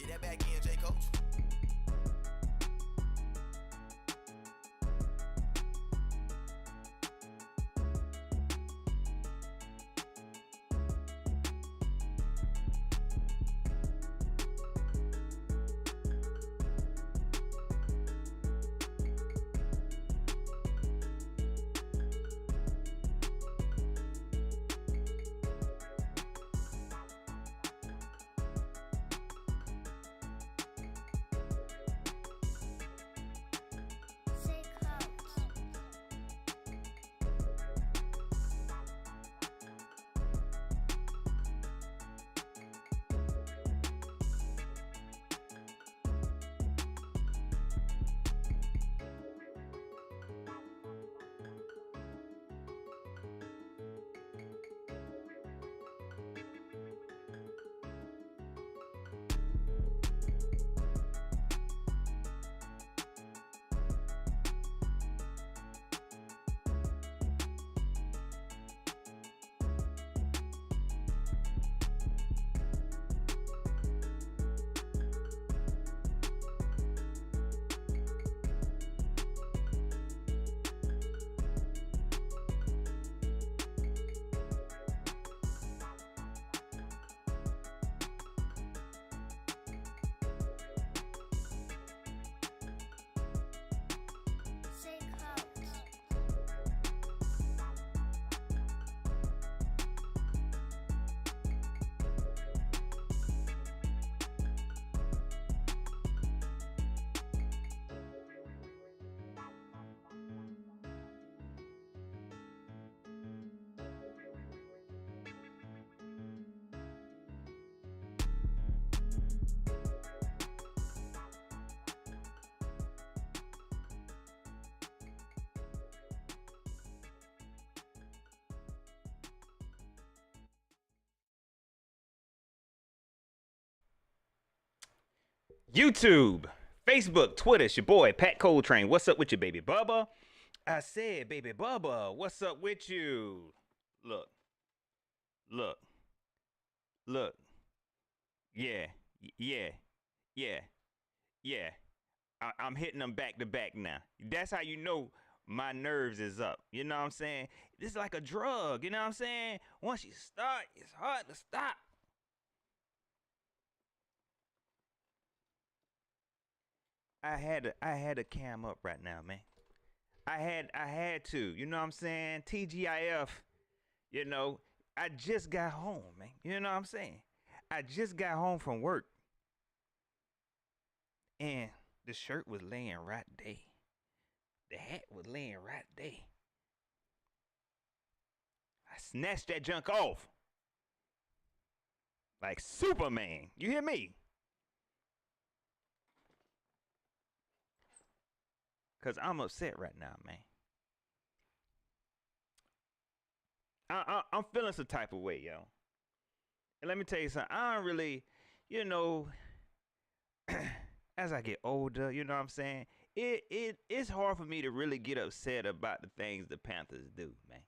that back end, J Coach. YouTube, Facebook, Twitter, it's your boy, Pat Coltrane. What's up with you, baby Bubba? I said, baby Bubba, what's up with you? Look, look, look. Yeah, yeah, yeah, yeah. I'm hitting them back to back now. That's how you know my nerves is up. You know what I'm saying? This is like a drug. You know what I'm saying? Once you start, it's hard to stop. I had a cam up right now, man. I had to. You know what I'm saying? TGIF. You know, I just got home, man. You know what I'm saying? I just got home from work, and the shirt was laying right there. The hat was laying right there. I snatched that junk off like Superman. You hear me? Cause I'm upset right now, man. I'm feeling some type of way, yo. And let me tell you something. I don't really, you know, as I get older, you know what I'm saying? It's hard for me to really get upset about the things the Panthers do, man.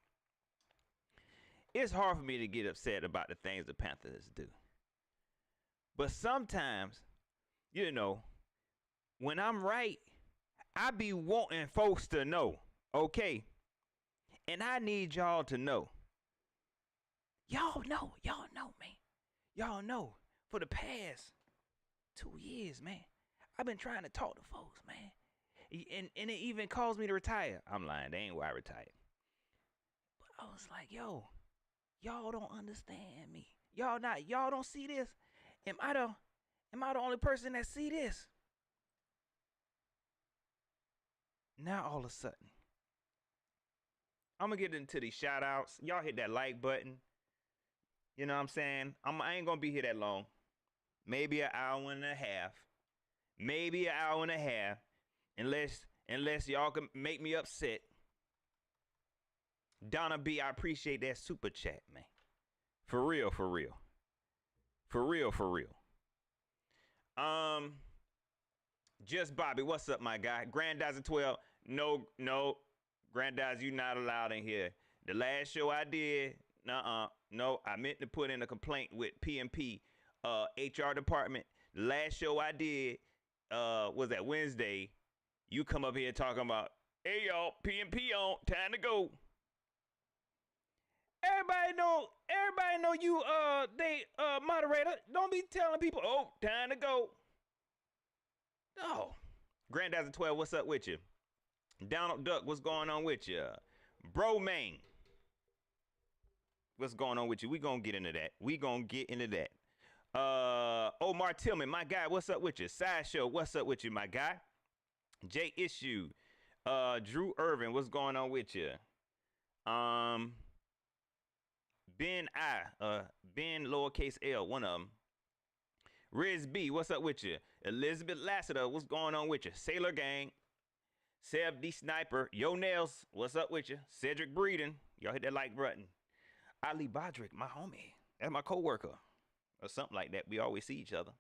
It's hard for me to get upset about the things the Panthers do. But sometimes, you know, when I'm right, I be wanting folks to know, okay? And I need y'all to know. Y'all know, man. Y'all know for the past 2 years, man, I've been trying to talk to folks, man. And it even caused me to retire. I'm lying, they ain't why I retired. But I was like, yo, y'all don't understand me. Y'all don't see this. Am I the only person that see this? Now all of a sudden, I'm gonna get into these shout outs. Y'all hit that like button. You know what I'm saying? I ain't gonna be here that long. Maybe an hour and a half. Maybe an hour and a half. Unless y'all can make me upset. Donna B, I appreciate that super chat, man. For real, for real. For real, for real. Just Bobby, what's up, my guy? Grandizer 12. No. Grandizer, you not allowed in here. The last show I did, no, I meant to put in a complaint with PMP HR department The last show I did was that Wednesday. You come up here talking about, hey y'all, P&P on, time to go. Everybody know you they moderator. Don't be telling people, oh, time to go. Oh. Granddad's 12, what's up with you? Donald Duck, what's going on with you? Bro Main, what's going on with you? We gonna get into that. Omar Tillman, my guy, what's up with you? Sideshow, what's up with you, my guy? J Issue, Drew Irvin, what's going on with you? Ben Ben lowercase L, one of them. Riz B, what's up with you? Elizabeth Lassiter, what's going on with you? Sailor Gang, Seb D Sniper, Yo Nails, what's up with you? Cedric Breeden, y'all hit that like button. Ali Bodrick, my homie, that's my coworker, or something like that. We always see each other.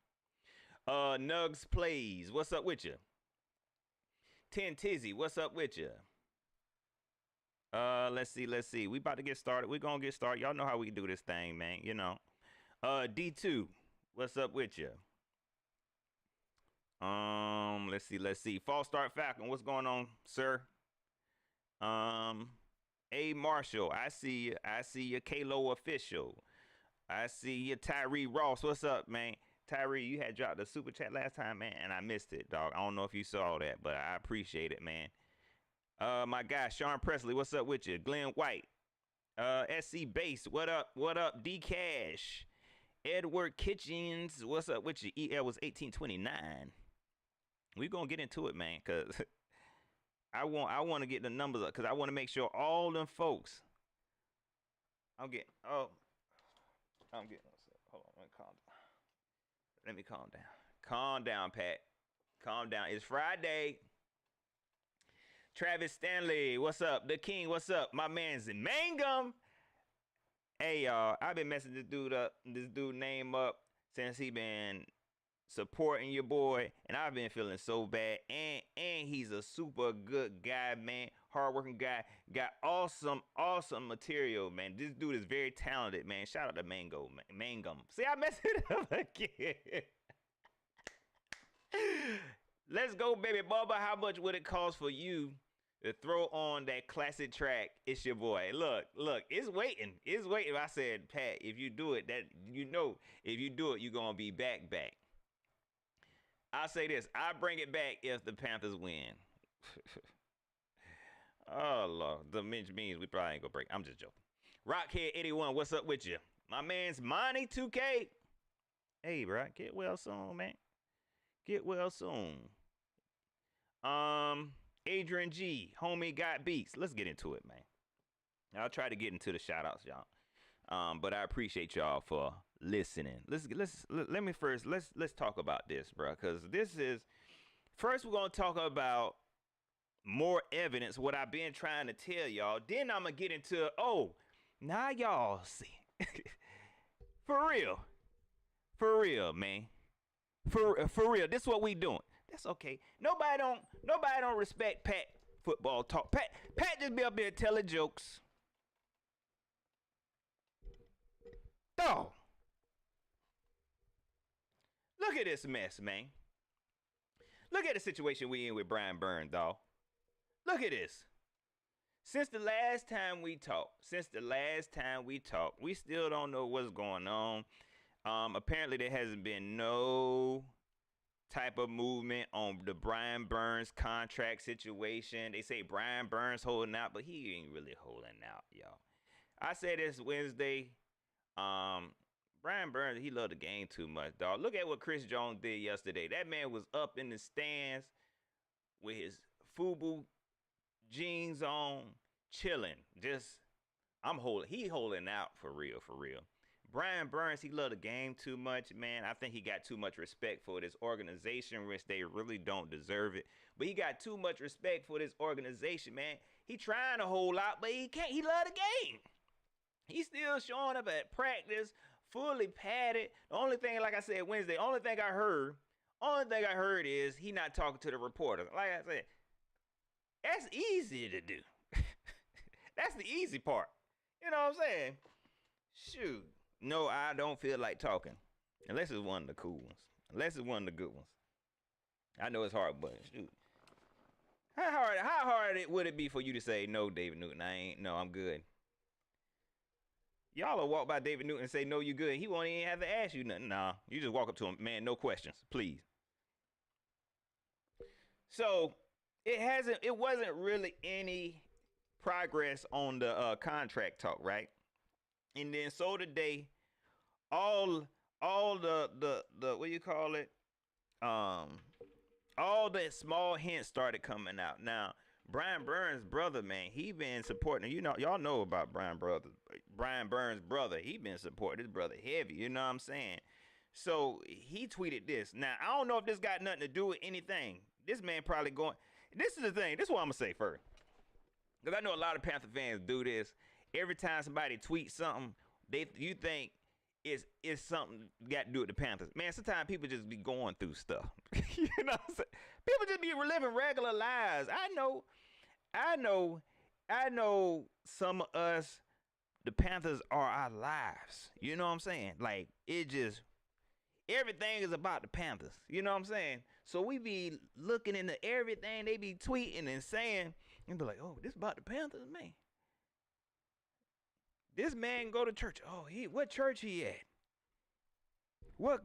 Nugs Plays, what's up with you? Ten Tizzy, what's up with you? Let's see. We about to get started. We gonna get started. Y'all know how we do this thing, man. You know. D2, what's up with you? Let's see. False Start Falcon, what's going on, sir? A Marshall, I see you. Kalo Official, I see you. Tyree Ross, what's up, man? Tyree, you had dropped a super chat last time, man, and I missed it, dog. I don't know if you saw that, but I appreciate it, man. My guy, Sean Presley, what's up with you? Glenn White, SC Base, what up? D Cash, Edward Kitchens, what's up with you? EL was 1829. We gonna get into it, man, cause I want to get the numbers up, because I want to make sure all them folks. I'm getting. Hold on, let me calm down. Calm down, Pat. Calm down. It's Friday. Travis Stanley, what's up? The King, what's up? My man's in Mangum. Hey y'all, I've been messing this dude name up since he been supporting your boy, and I've been feeling so bad. And he's a super good guy, man. Hardworking guy. Got awesome material, man. This dude is very talented, man. Shout out to Mangum. See, I messed it up again. Let's go, baby Bubba. How much would it cost for you to throw on that classic track? It's your boy. Look, it's waiting. I said, Pat, if you do it, if you do it, you're gonna be back. I'll say this, I bring it back if the Panthers win. Oh Lord, the Minch Beans, we probably ain't gonna break. I'm just joking. Rockhead81, what's up with you? My man's Monty 2K. Hey, bro, get well soon, man. Get well soon. Adrian G, homie got beats. Let's get into it, man. I'll try to get into the shout outs, y'all. But I appreciate y'all for listening. Let's talk about this, bro, because this is, first we're gonna talk about more evidence, what I've been trying to tell y'all. Then I'm gonna get into, now y'all see. For real, man. For real, this is what we doing. That's okay. Nobody don't respect Pat football talk. Pat just be up there telling jokes. Dog. Look at this mess, man. Look at the situation we in with Brian Burns, dog. Look at this. Since the last time we talked, we still don't know what's going on. Apparently there hasn't been no type of movement on the Brian Burns contract situation. They say Brian Burns holding out, but he ain't really holding out, y'all. I said this Wednesday. Brian Burns, he loved the game too much, dog. Look at what Chris Jones did yesterday. That man was up in the stands with his FUBU jeans on, chilling. He holding out for real. Brian Burns, he loved the game too much, man. I think he got too much respect for this organization, which they really don't deserve it. But he got too much respect for this organization, man. He trying to hold out, but he can't. He love the game. He's still showing up at practice, fully padded. The only thing, like I said Wednesday, only thing I heard is he not talking to the reporters. Like I said, that's easy to do. That's the easy part. You know what I'm saying? Shoot. No, I don't feel like talking. Unless it's one of the cool ones. Unless it's one of the good ones. I know it's hard, but shoot. How hard would it be for you to say no, David Newton? I'm good. Y'all will walk by David Newton and say no, you good. He won't even have to ask you nothing. Nah, you just walk up to him, man, no questions, please. So it wasn't really any progress on the contract talk, right? And then so today, all the what do you call it? All the small hints started coming out. Now, Brian Burns' brother, man, he been supporting. Y'all know about Brian Burns' brother. He been supporting his brother heavy. You know what I'm saying? So he tweeted this. Now, I don't know if this got nothing to do with anything. This man probably going. This is the thing. This is what I'm gonna say first, because I know a lot of Panther fans do this. Every time somebody tweets something, you think it's something got to do with the Panthers. Man, sometimes people just be going through stuff. You know what I'm saying? People just be living regular lives. I know some of us, the Panthers are our lives. You know what I'm saying? Like, everything is about the Panthers. You know what I'm saying? So we be looking into everything they be tweeting and saying, and be like, oh, this about the Panthers, man. This man go to church. Oh, what church he at? What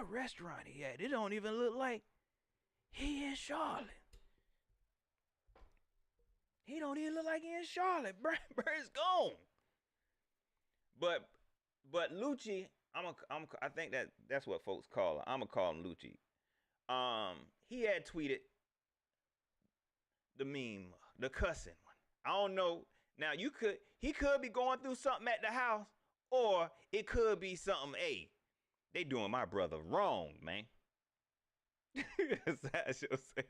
restaurant he at? It don't even look like he in Charlotte. He don't even look like he in Charlotte. Bird's gone. But Lucci, I think that's what folks call him. I'm gonna call him Lucci. He had tweeted the meme, the cussing one. I don't know. Now he could be going through something at the house, or it could be something. Hey, they doing my brother wrong, man. That's how I should say.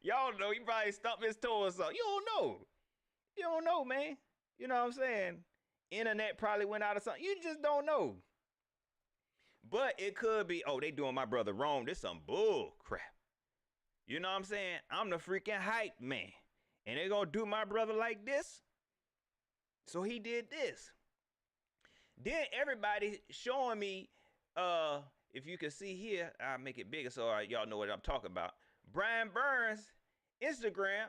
Y'all know he probably stumped his toe or something. You don't know, man. You know what I'm saying? Internet probably went out or something. You just don't know. But it could be, oh, they doing my brother wrong. This some bull crap. You know what I'm saying? I'm the freaking hype man. And they gonna do my brother like this? So he did this. Then everybody showing me, if you can see here, I'll make it bigger so y'all know what I'm talking about. Brian Burns' Instagram,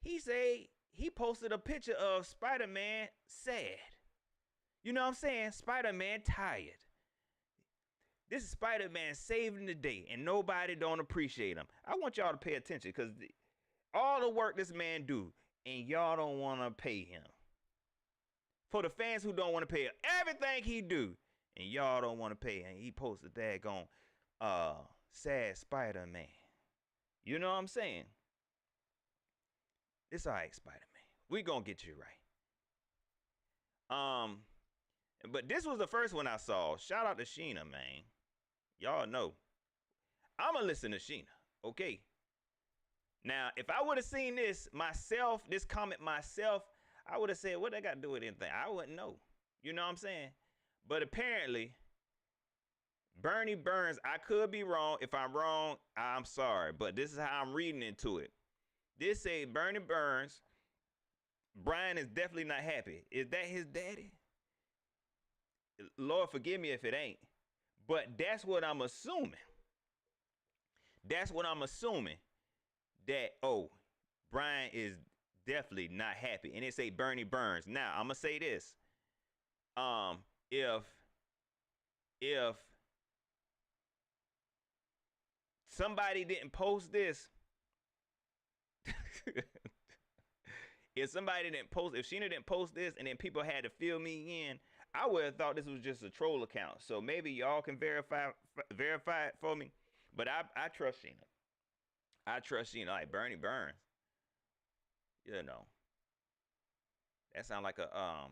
he posted a picture of Spider-Man sad. You know what I'm saying? Spider-Man tired. This is Spider-Man saving the day, and nobody don't appreciate him. I want y'all to pay attention, because all the work this man do, and y'all don't want to pay him. For the fans who don't want to pay him, everything he do, and y'all don't want to pay him. He posted daggone sad Spider-Man. You know what I'm saying? It's all right, Spider-Man. We gonna get you right. But this was the first one I saw. Shout out to Sheena, man. Y'all know. I'ma listen to Sheena. Okay. Now, if I would have seen this comment myself, I would have said, what that got to do with anything? I wouldn't know. You know what I'm saying? But apparently, Bernie Burns, I could be wrong. If I'm wrong, I'm sorry. But this is how I'm reading into it. This say Bernie Burns, Brian is definitely not happy. Is that his daddy? Lord, forgive me if it ain't. But that's what I'm assuming. That's what I'm assuming. That, oh, Brian is definitely not happy. And it say Bernie Burns. Now, I'm going to say this. If somebody didn't post this, if Sheena didn't post this and then people had to fill me in, I would have thought this was just a troll account. So maybe y'all can verify it for me. But I trust Sheena. I trust Sheena. Like Bernie Burns. You know. That sounds like a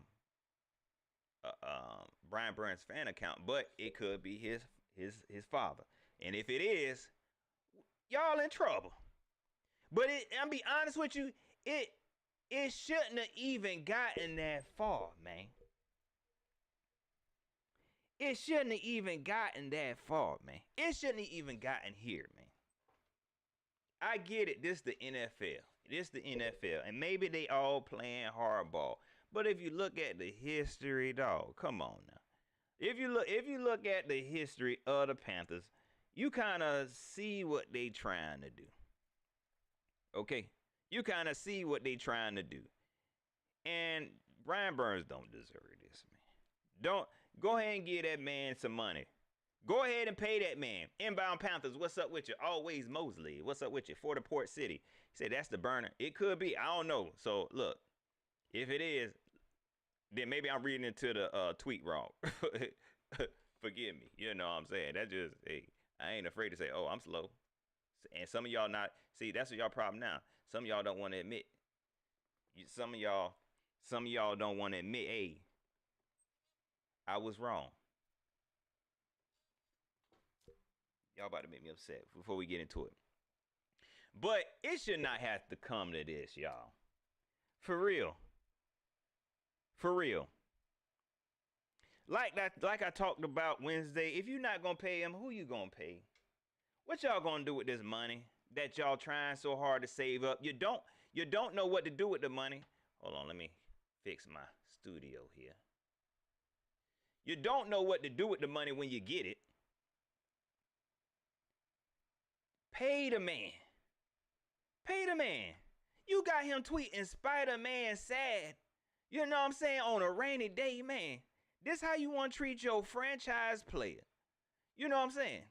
Brian Burns fan account, but it could be his father. And if it is, y'all in trouble. But I'm be honest with you, it shouldn't have even gotten that far, man. It shouldn't have even gotten that far, man. It shouldn't have even gotten here, man. I get it. This the NFL. And maybe they all playing hardball. But if you look at the history, dog, come on now. if you look at the history of the Panthers, you kind of see what they trying to do. Okay, you kind of see what they trying to do, and Brian Burns don't deserve this, man. Don't go ahead and give that man some money. Go ahead and pay that man. Inbound Panthers, what's up with you? Always Mosley, what's up with you? For the Port City. He said that's the burner. It could be. I don't know. So look, if it is, then maybe I'm reading into the tweet wrong. Forgive me. You know what I'm saying? That just, hey, I ain't afraid to say, oh, I'm slow. And some of y'all not, see, that's what y'all problem now. Some of y'all don't want to admit. Some of y'all don't want to admit, hey, I was wrong. Y'all about to make me upset before we get into it. But it should not have to come to this, y'all. For real. For real. Like I talked about Wednesday, if you're not gonna pay him, who you gonna pay? What y'all gonna do with this money that y'all trying so hard to save up? You don't know what to do with the money. Hold on, let me fix my studio here. You don't know what to do with the money when you get it. Pay the man. Pay the man. You got him tweeting Spider-Man sad. You know what I'm saying? On a rainy day, man. This how you want to treat your franchise player. You know what I'm saying?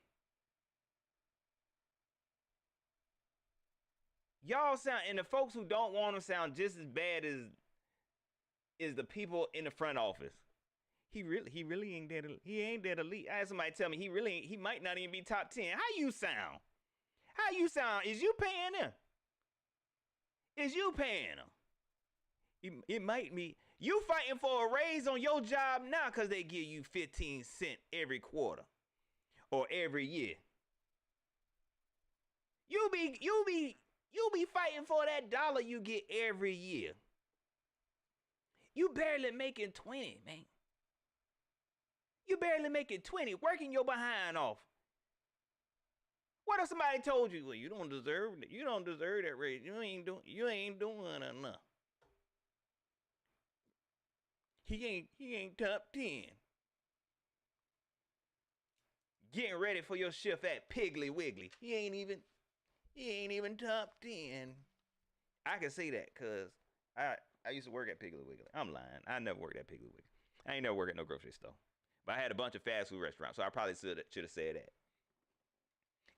Y'all sound, and the folks who don't want him sound just as bad as the people in the front office. He really ain't that. He ain't that elite. I had somebody tell me he might not even be top 10. How you sound? How you sound? Is you paying him? Is you paying him? It might be. You fighting for a raise on your job now because they give you 15 cents every quarter or every year. You be fighting for that dollar you get every year. You barely making 20, man. You barely making 20, working your behind off. What if somebody told you, well, you don't deserve that raise. You ain't doing enough. He ain't top 10. Getting ready for your shift at Piggly Wiggly. He ain't even top 10. I can say that because I used to work at Piggly Wiggly. I'm lying. I never worked at Piggly Wiggly. I ain't never worked at no grocery store. But I had a bunch of fast food restaurants, so I probably should have said that.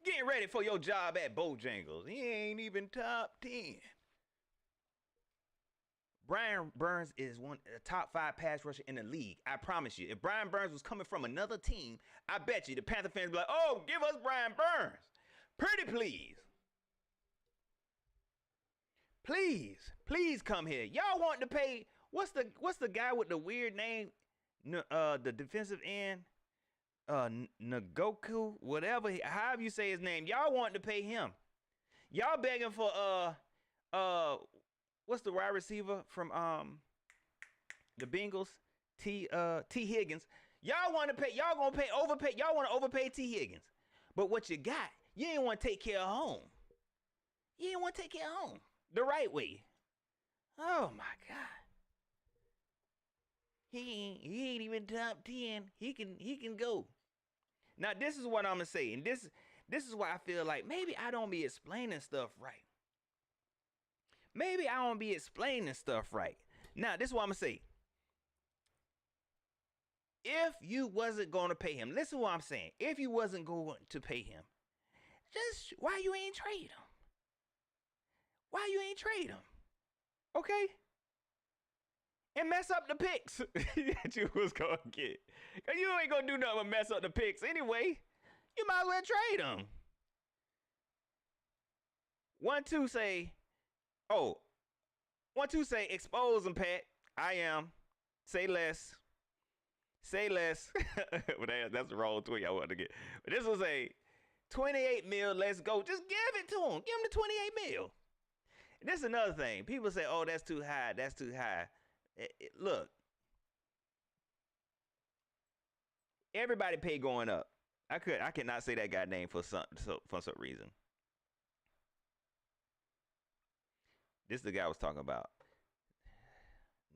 Getting ready for your job at Bojangles. He ain't even top 10. Brian Burns is a top 5 pass rusher in the league. I promise you. If Brian Burns was coming from another team, I bet you the Panther fans would be like, oh, give us Brian Burns. Pretty please. Please come here. Y'all want to pay, what's the guy with the weird name? The defensive end? Nagoku, whatever, however you say his name. Y'all want to pay him. Y'all begging for what's the wide receiver from the Bengals? T Higgins. Y'all want to pay, y'all gonna pay overpay, y'all want to overpay T Higgins. But what you got, you ain't want to take care of home. You ain't want to take care of home the right way. Oh my God. He ain't even top 10. He can go. Now this is what I'm gonna say, and this is why I feel like maybe I don't be explaining stuff right. Maybe I don't be explaining stuff right. Now this is what I'm gonna say. If you wasn't gonna pay him, listen to what I'm saying. If you wasn't going to pay him, just why you ain't trade him? Why you ain't trade him? Okay? And mess up the picks that you was gonna get. Cause you ain't gonna do nothing but mess up the picks anyway. You might as well trade them. 1, 2 say, oh, 1, 2 say, expose them, Pat. I am. Say less. Say less. But that's the wrong tweet I wanted to get. But this was a 28 mil, let's go. Just give it to him. Give him the 28 mil. And this is another thing. People say, oh, that's too high. That's too high. Look. Everybody pay going up. I cannot say that guy name for some reason. This is the guy I was talking about.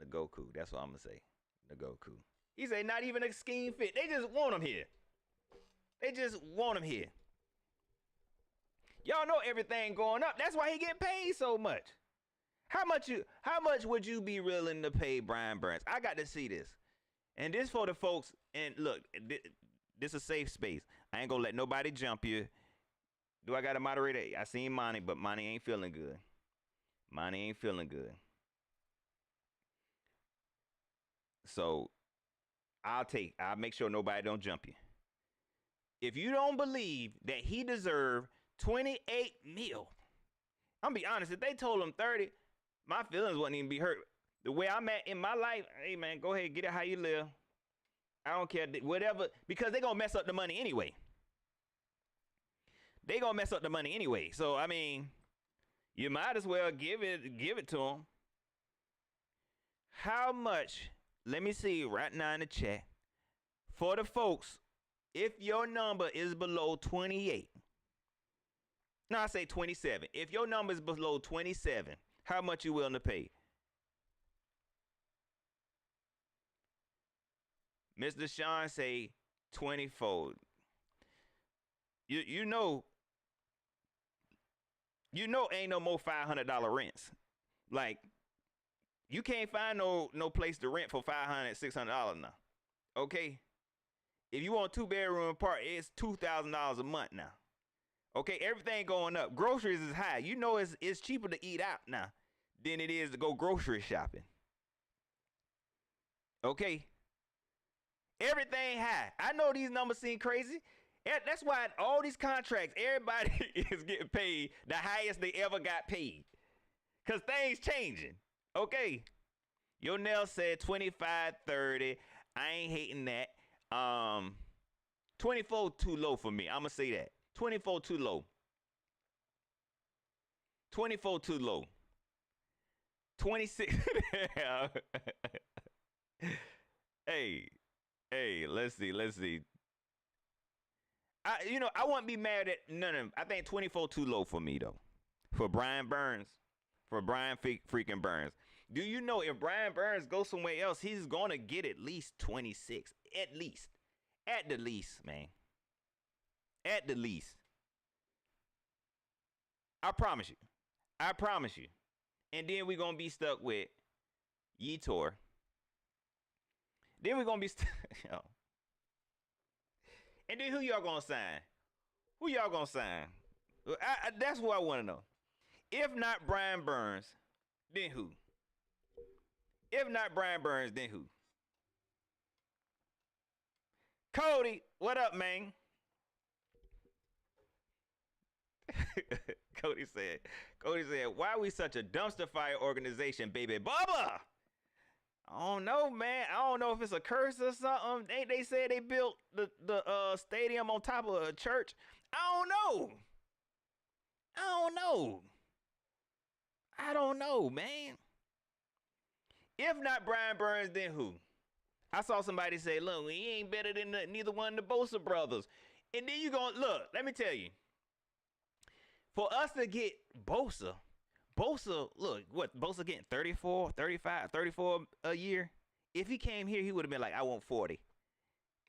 Nagoku. That's what I'm gonna say. Nagoku. He said not even a scheme fit. They just want him here. They just want him here. Y'all know everything going up. That's why he get paid so much. How much would you be willing to pay Brian Burns? I got to see this. And this for the folks, and look, this is a safe space. I ain't gonna let nobody jump you. Do I got a moderator? I seen Monty, but Monty ain't feeling good. Monty ain't feeling good. So I'll make sure nobody don't jump you. If you don't believe that he deserved 28 mil, I'm gonna be honest, if they told him 30, my feelings wouldn't even be hurt. The way I'm at in my life, hey man, go ahead, get it how you live. I don't care, whatever, because they gonna mess up the money anyway. They gonna mess up the money anyway. So I mean, you might as well give it to them. How much? Let me see right now in the chat. For the folks, if your number is below 28, no, I say 27. If your number is below 27, how much you willing to pay? Mr. Sean say 24. You know ain't no more $500 rents. Like, you can't find no place to rent for $500, $600 now. Okay? If you want a 2-bedroom apartment, it's $2,000 a month now. Okay, everything going up. Groceries is high. You know it's cheaper to eat out now than it is to go grocery shopping. Okay? Everything high. I know these numbers seem crazy. That's why all these contracts, everybody is getting paid the highest they ever got paid. Because things changing. Okay. Your Nell said 25, 30. I ain't hating that. 24 too low for me. I'm going to say that. 24 too low. 24 too low. 26. Hey, let's see. I wouldn't be mad at none of them. I think 24 too low for me, though. For Brian Burns. For Brian freaking Burns. Do you know if Brian Burns goes somewhere else, he's going to get at least 26. At least. At the least, man. At the least. I promise you. And then we're going to be stuck with Yeetor. Then we're going to be And then who y'all going to sign? Who y'all going to sign? That's what I want to know. If not Brian Burns, then who? If not Brian Burns, then who? Cody, what up, man? Cody said, why are we such a dumpster fire organization, baby Bubba? I don't know, man. I don't know if it's a curse or something. They said they built the stadium on top of a church. I don't know, man. If not Brian Burns, then who? I saw somebody say, look, he ain't better than neither one of the Bosa brothers. And then you going, look, let me tell you. For us to get Bosa, look, what, Bosa getting 34, 35, 34 a year? If he came here, he would have been like, I want 40.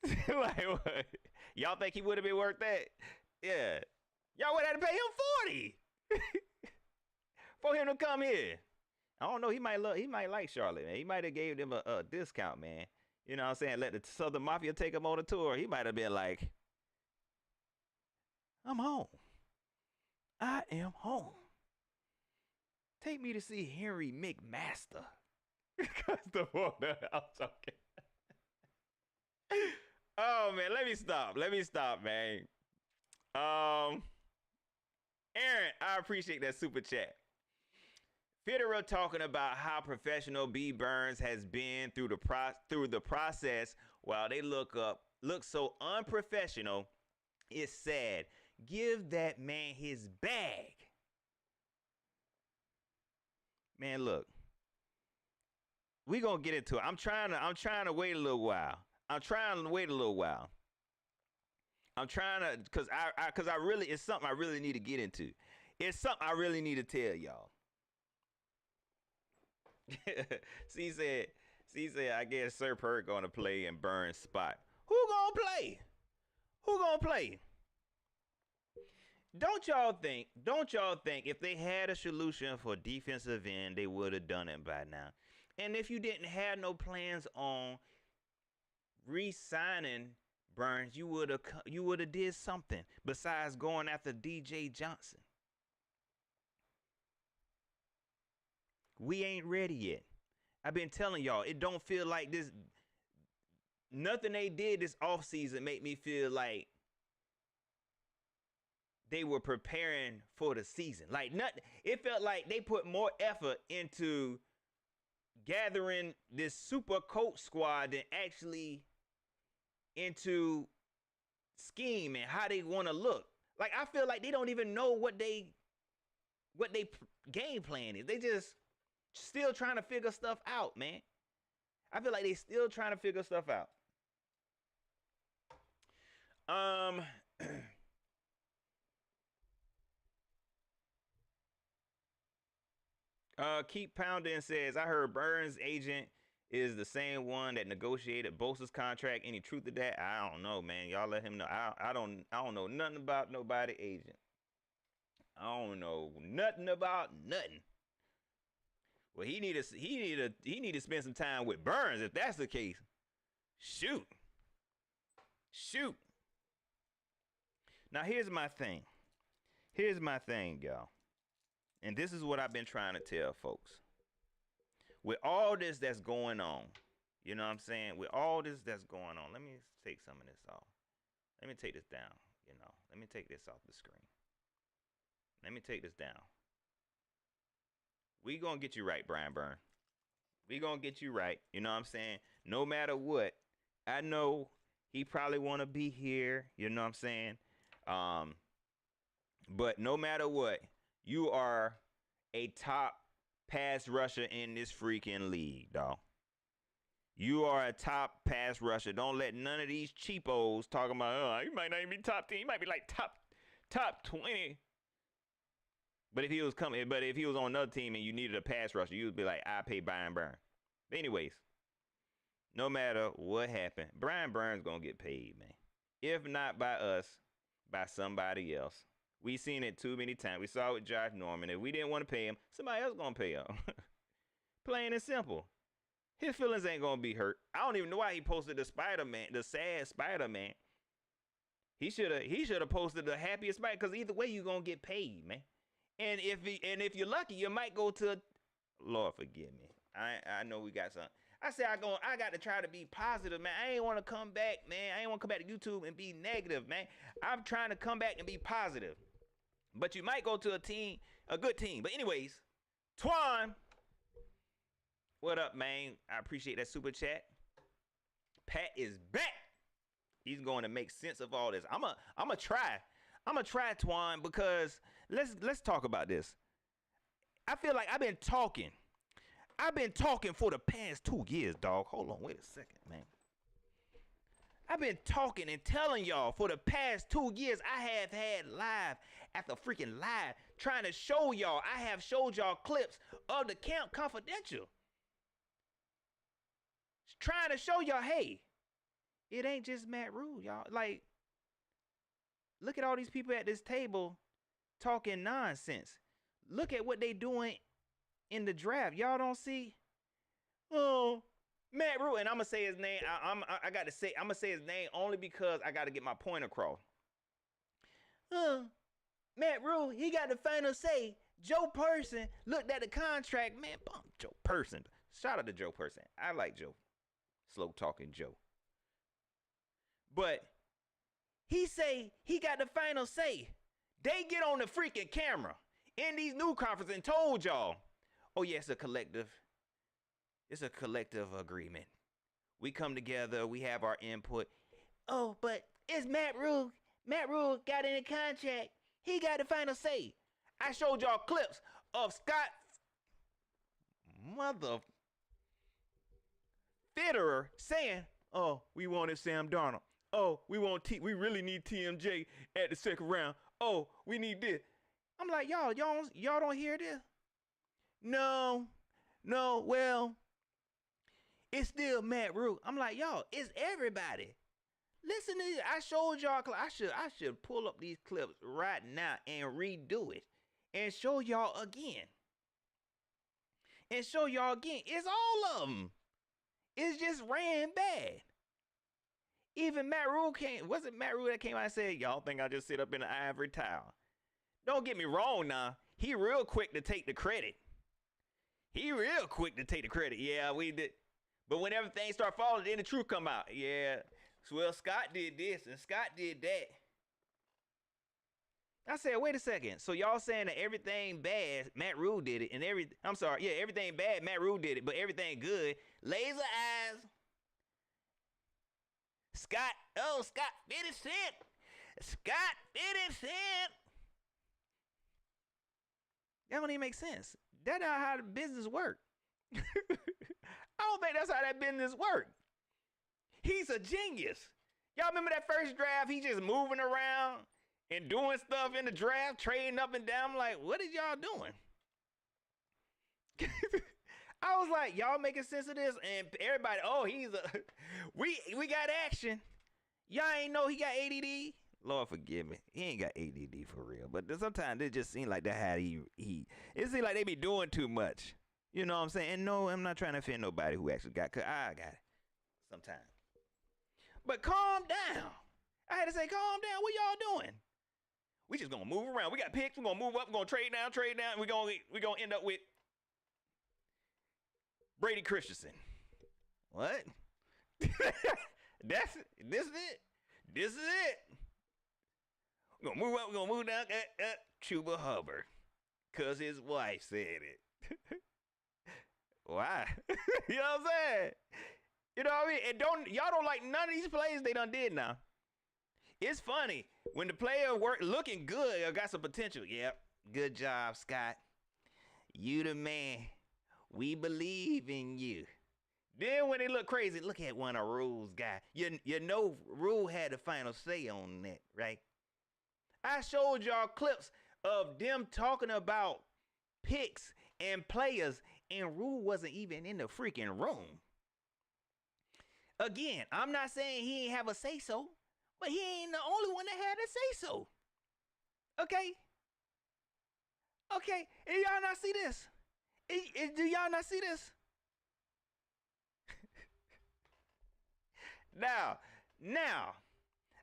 Like, what? Y'all think he would have been worth that? Yeah. Y'all would have to pay him 40 for him to come here. I don't know. He might like Charlotte, man. He might have gave them a discount, man. You know what I'm saying? Let the Southern Mafia take him on a tour. He might have been like, I'm home. I am home. Take me to see Henry McMaster. Because the water, I'm talking. Oh, man, let me stop, man. Aaron, I appreciate that super chat. Federer talking about how professional B. Burns has been through the process while they look so unprofessional. It's sad. Give that man his bag. Man, look. We gonna get into it. I'm trying to wait a little while. I'm trying to, cause I really, it's something I really need to get into. It's something I really need to tell y'all. She said, I guess Sir Perk gonna play in Burns' spot. Who gonna play? Who gonna play? Don't y'all think if they had a solution for defensive end, they would have done it by now? And if you didn't have no plans on re-signing Burns, you would have did something besides going after DJ Johnson. We ain't ready yet. I've been telling y'all, it don't feel like this. Nothing they did this offseason made me feel like they were preparing for the season. Like nothing. It felt like they put more effort into gathering this super coach squad than actually into scheme and how they want to look. Like I feel like they don't even know what they game plan is. They just still trying to figure stuff out, man. I feel like they still trying to figure stuff out. Keep Pounding says, I heard Burns' agent is the same one that negotiated Bosa's contract. Any truth to that? I don't know, man. Y'all let him know. I don't know nothing about nobody agent. I don't know nothing about nothing. Well, he need to spend some time with Burns if that's the case. Shoot. Now here's my thing. Y'all. And this is what I've been trying to tell folks. With all this that's going on, you know what I'm saying? With all this that's going on, let me take some of this off. Let me take this down, Let me take this off the screen. Let me take this down. We gonna get you right, Brian Byrne. We gonna get you right. You know what I'm saying? No matter what, I know he probably want to be here. You know what I'm saying? But no matter what, you are a top pass rusher in this freaking league, dog. You are a top pass rusher. Don't let none of these cheapos talking about, you might not even be top 10. You might be like top 20. But if he was on another team and you needed a pass rusher, you would be like, I pay Brian Burns. But anyways, no matter what happened, Brian Burns gonna get paid, man. If not by us, by somebody else. We seen it too many times. We saw it with Josh Norman. If we didn't want to pay him, somebody else gonna pay him. Plain and simple. His feelings ain't gonna be hurt. I don't even know why he posted the Spider-Man, the sad Spider-Man. He should have posted the happiest Spider, because either way you gonna get paid, man. And if you're lucky, you might go to. Lord forgive me. I know we got something. I said I got to try to be positive, man. I ain't want to come back, man. I ain't want to come back to YouTube and be negative, man. I'm trying to come back and be positive. But you might go to a good team. But anyways, Twan, what up, man? I appreciate that super chat. Pat is back. He's going to make sense of all this. I'm a try, Twan, because let's talk about this. I feel like I've been talking for the past 2 years, dog. Hold on, wait a second, man. I've been talking and telling y'all for the past 2 years. I have had live after freaking live trying to show y'all. I have showed y'all clips of the Camp Confidential. Trying to show y'all, hey, it ain't just Matt Rule, y'all. Like, look at all these people at this table talking nonsense. Look at what they doing in the draft. Y'all don't see? Oh, Matt Rule, and I'm gonna say his name. I'm gonna say his name only because I gotta get my point across. Matt Rule, he got the final say. Joe Person looked at the contract, man. Bump Joe Person. Shout out to Joe Person. I like Joe. Slow talking Joe. But he say he got the final say. They get on the freaking camera in these news conferences and told y'all, oh yeah, it's a collective agreement. We come together, we have our input. Oh, but it's Matt Rule. Matt Rule got in the contract. He got the final say. I showed y'all clips of Scott Mother Fitterer saying, oh, we wanted Sam Darnold. Oh, we really need TMJ at the second round. Oh, we need this. I'm like, y'all don't hear this? No, well, It's still Matt Rule. I'm like, y'all, it's everybody. Listen to this. I showed y'all. I should pull up these clips right now and redo it and show y'all again. And show y'all again. It's all of them. It's just ran bad. Even Matt Rule came. Was it Matt Rule that came out and said, y'all think I just sit up in the ivory tower? Don't get me wrong now. He real quick to take the credit. Yeah, we did. But when everything start falling, then the truth come out. Yeah. Well, Scott did this and Scott did that. I said, wait a second. So y'all saying that everything bad, Matt Rule did it, and everything bad, Matt Rule did it, but everything good, laser eyes. Scott 50 Cent. Scott 50 Cent. That don't even make sense. That's not how the business work. I don't think that's how that business work. He's a genius. Y'all remember that first draft? He just moving around and doing stuff in the draft, trading up and down. I'm like, what is y'all doing? I was like, y'all making sense of this? And everybody, oh, we got action. Y'all ain't know he got ADD? Lord forgive me. He ain't got ADD for real. But sometimes it just seems like that how it seems like they be doing too much. You know what I'm saying? And no, I'm not trying to offend nobody who actually got, cause I got it sometimes. But calm down. I had to say, calm down. What y'all doing? We just gonna move around. We got picks. We're gonna move up. We're gonna trade down. We're gonna end up with Brady Christensen. What? This is it. We're gonna move up. We're gonna move down. Chuba Hubbard, cause his wife said it. Why? You know what I'm saying? You know what I mean? And y'all don't like none of these plays they done did now. It's funny when the player looking good or got some potential. Yep, good job, Scott. You the man. We believe in you. Then when they look crazy, look at one of Rule's guy. You know Rule had the final say on that, right? I showed y'all clips of them talking about picks and players, and Rule wasn't even in the freaking room. Again, I'm not saying he ain't have a say-so, but he ain't the only one that had a say-so. Okay? Okay, and y'all not see this? Do y'all not see this? Now,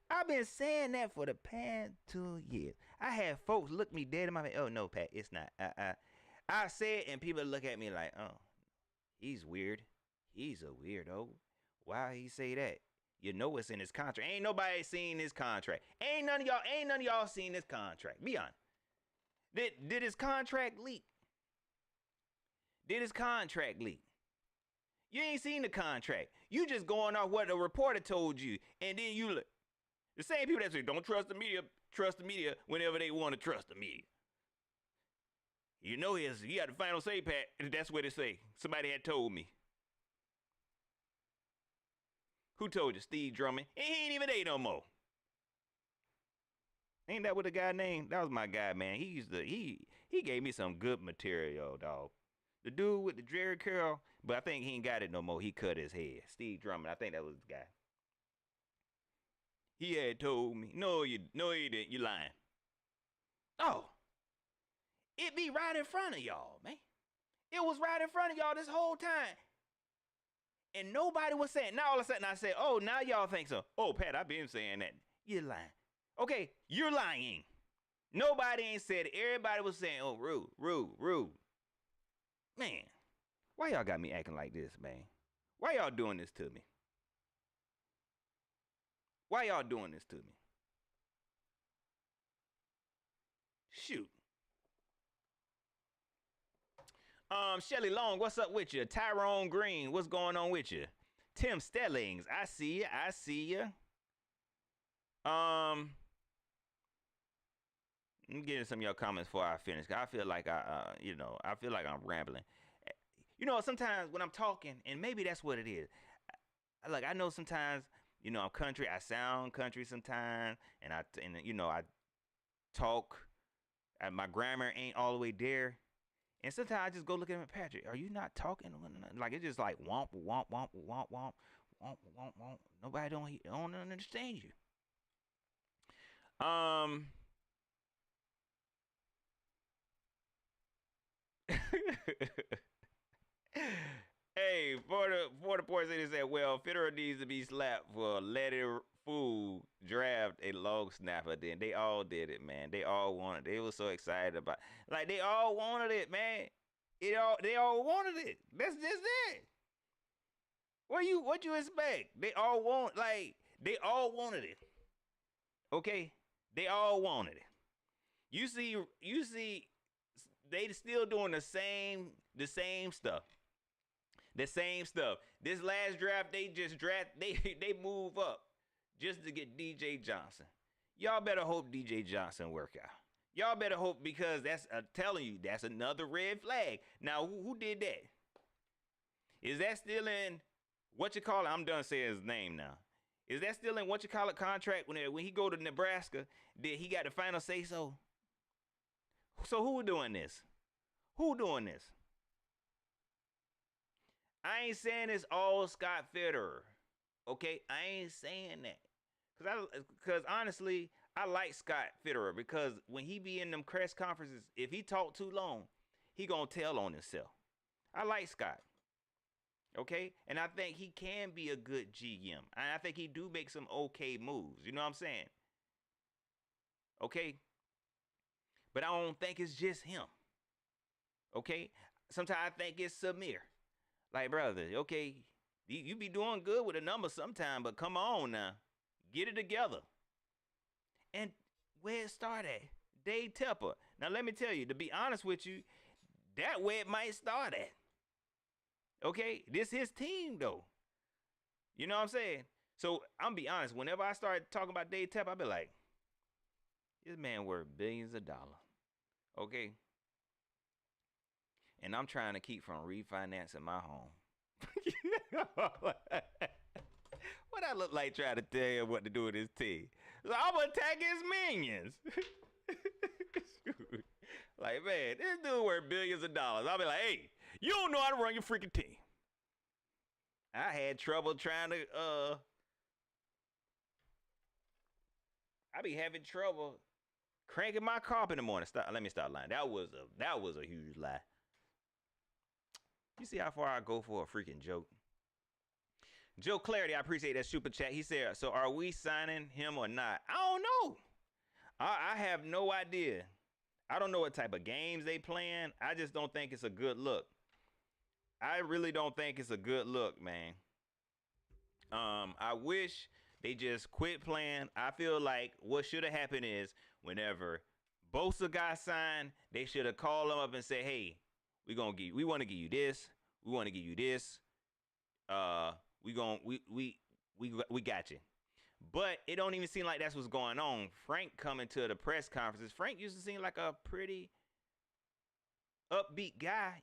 I've been saying that for the past 2 years. I had folks look me dead in my face. Oh, no, Pat, it's not. I say it, and people look at me like, oh, he's weird. He's a weirdo. Why he say that? You know it's in his contract. Ain't nobody seen his contract. Ain't none of y'all seen his contract. Be honest. Did his contract leak? Did his contract leak? You ain't seen the contract. You just going off what a reporter told you, and then you look. The same people that say don't trust the media whenever they want to trust the media. You know you got the final say, Pat. That's what they say. Somebody had told me. Who told you? Steve Drummond. And he ain't even there no more. Ain't that what the guy named? That was my guy, man. He gave me some good material, dog. The dude with the Jerry curl, but I think he ain't got it no more. He cut his head. Steve Drummond. I think that was the guy. He had told me. No, you didn't. You lying. Oh. It be right in front of y'all, man. It was right in front of y'all this whole time. And nobody was saying. Now all of a sudden I said, oh, now y'all think so. Oh, Pat, I've been saying that. You're lying. Okay, you're lying. Nobody ain't said it. Everybody was saying, oh, rude. Man, why y'all got me acting like this, man? Why y'all doing this to me? Why y'all doing this to me? Shoot. Shelly Long, what's up with you? Tyrone Green, what's going on with you? Tim Stellings, I see you. I'm getting some of your comments before I finish. I feel like I feel like I'm rambling. You know, sometimes when I'm talking, and maybe that's what it is. I know sometimes, you know, I'm country. I sound country sometimes, and I talk. My grammar ain't all the way there. And sometimes I just go look at him and Patrick, are you not talking? Like it's just like womp womp womp womp womp womp womp womp. Nobody don't understand you. Um Hey, for the boys they said, well, Federer needs to be slapped for letting fool draft a long snapper. Then they all did it, man. They all wanted it. They were so excited about like they all wanted it, man. They all wanted it. That's just it. What you expect? They all wanted it. Okay? They all wanted it. You see they still doing the same stuff. The same stuff. This last draft, they just they move up just to get DJ Johnson. Y'all better hope DJ Johnson work out. Y'all better hope because that's I'm telling you, that's another red flag. Now, who did that? Is that still in what you call it? I'm done saying his name now. Is that still in what you call it contract when he go to Nebraska? Did he got the final say so? So who doing this? Who doing this? I ain't saying it's all Scott Fitterer. Okay, I ain't saying that. Cause honestly, I like Scott Fitterer because when he be in them press conferences, if he talk too long, he gonna tell on himself. I like Scott. Okay, and I think he can be a good GM, and I think he do make some okay moves. You know what I'm saying? Okay, but I don't think it's just him. Okay, sometimes I think it's Samir. Like, brother, okay, you be doing good with a number sometime, but come on now, get it together. And where it started, Dave Tepper. Now, let me tell you, to be honest with you, that where it might start at. Okay, this his team though. You know what I'm saying? So I'm be honest. Whenever I start talking about Dave Tepper, I be like, this man worth billions of dollars. Okay, and I'm trying to keep from refinancing my home. What I look like trying to tell him what to do with his team? So I'm gonna attack his minions. Like, man, this dude worth billions of dollars. I'll be like, hey, you don't know how to run your freaking team. I had trouble trying to I be having trouble cranking my car up in the morning. Let me start lying. That was a huge lie. You see how far I go for a freaking joke? Joe Clarity, I appreciate that super chat. He said, so are we signing him or not? I don't know. I have no idea. I don't know what type of games they playing. I just don't think it's a good look. I really don't think it's a good look, man. I wish they just quit playing. I feel like what should have happened is whenever Bosa got signed, they should have called him up and said, "Hey, we want to give you this. We want to give you this. We gon' we got you." But it don't even seem like that's what's going on. Frank coming to the press conferences. Frank used to seem like a pretty upbeat guy,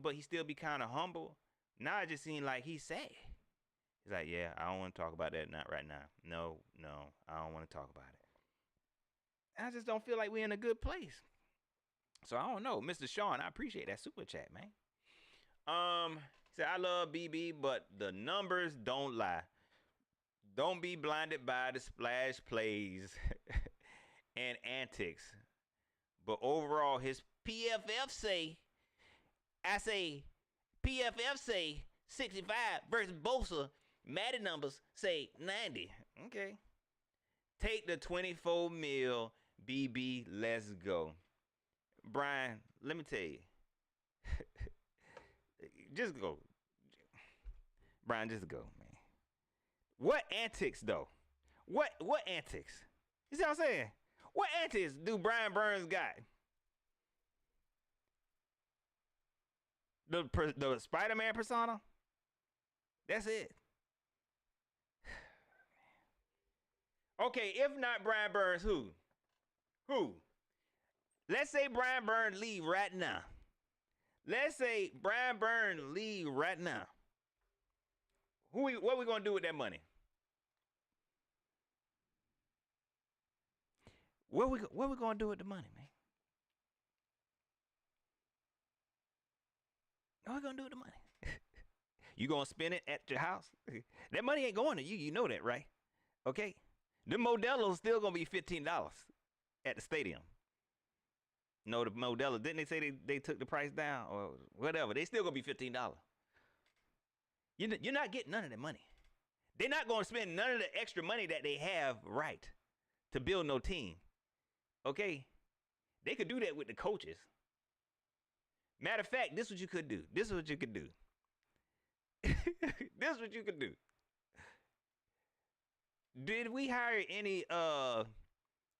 but he still be kind of humble. Now it just seems like he's sad. He's like, yeah, I don't want to talk about that not right now. No, I don't want to talk about it. And I just don't feel like we're in a good place. So I don't know. Mr. Sean, I appreciate that super chat, man. He said, I love BB, but the numbers don't lie. Don't be blinded by the splash plays and antics. But overall, his PFF say, PFF say 65 versus Bosa. Madden numbers say 90. Okay. Take the 24 mil, BB. Let's go. Brian, let me tell you. Just go. Brian, just go, man. What antics, though? What antics? You see what I'm saying? What antics do Brian Burns got? The Spider-Man persona? That's it. Okay, if not Brian Burns, who? Who? Let's say Brian Burns leave right now. Let's say Brian Burns leave right now. What we gonna do with that money? What we gonna do with the money, man? What are you gonna do with the money? You gonna spend it at your house? That money ain't going to you. You know that, right? Okay. The Modelo's still gonna be $15 at the stadium. No, the Modelo didn't they say they took the price down or whatever? They still gonna be $15. You're not getting none of that money. They're not gonna spend none of the extra money that they have right to build no team. Okay, they could do that with the coaches. Matter of fact, this is what you could do. This is what you could do. This is what you could do. Did we hire any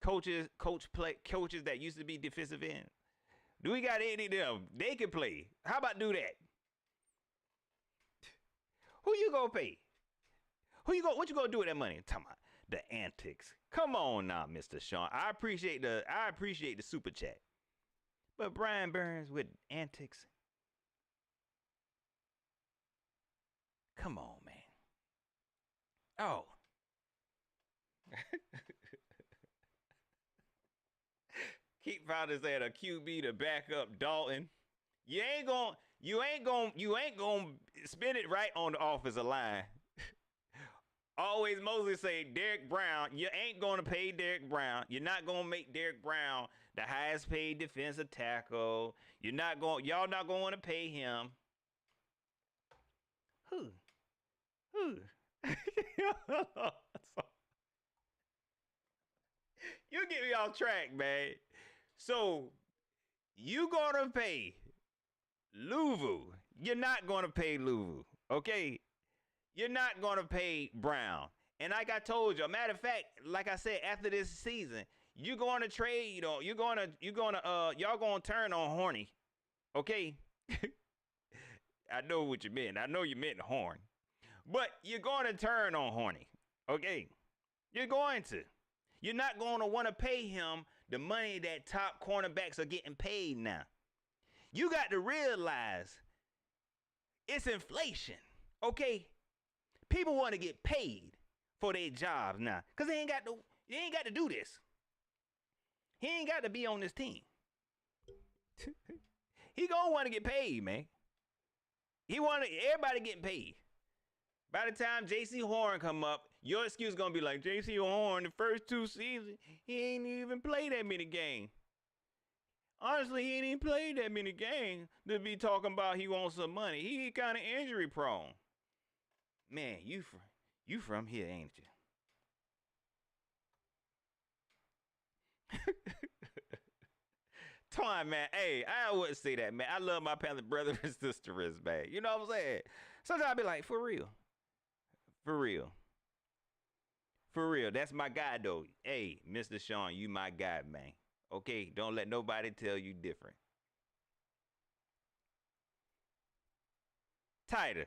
coaches that used to be defensive end? Do we got any of them? They can play. How about do that? Who you gonna pay? What you gonna do with that money? I'm talking about the antics. Come on now, Mr. Sean. I appreciate the super chat. But Brian Burns with antics. Come on, man. Oh. Keep Founders at a QB to back up Dalton. You ain't gonna spend it right on the offensive line. Always Mosley say Derek Brown. You ain't gonna pay Derek Brown. You're not gonna make Derek Brown the highest paid defensive tackle. Y'all not gonna want to pay him. Who? You get me off track, man. So you gonna pay Luvu. You're not gonna pay Luvu. Okay? You're not gonna pay Brown. And like I told you, matter of fact, like I said, after this season, you're gonna trade, y'all gonna turn on Horny. Okay? I know what you meant. I know you meant Horn. But you're gonna turn on Horny. Okay? You're going to. You're not gonna want to pay him the money that top cornerbacks are getting paid now. You got to realize it's inflation. Okay? People want to get paid for their jobs now. Cause they ain't got to do this. He ain't got to be on this team. He gonna want to get paid, man. Everybody getting paid. By the time J.C. Horn come up, your excuse gonna be like, J.C. Horn, the first 2 seasons, he ain't even played that many games. Honestly, he ain't even played that many games to be talking about he wants some money. He kind of injury prone. Man, you from here, ain't you? Twine, man. Hey, I wouldn't say that, man. I love my Panther brother and sisters, man. You know what I'm saying? Sometimes I be like, for real. For real. For real. That's my guy, though. Hey, Mr. Sean, you my guy, man. Okay? Don't let nobody tell you different. Tighter.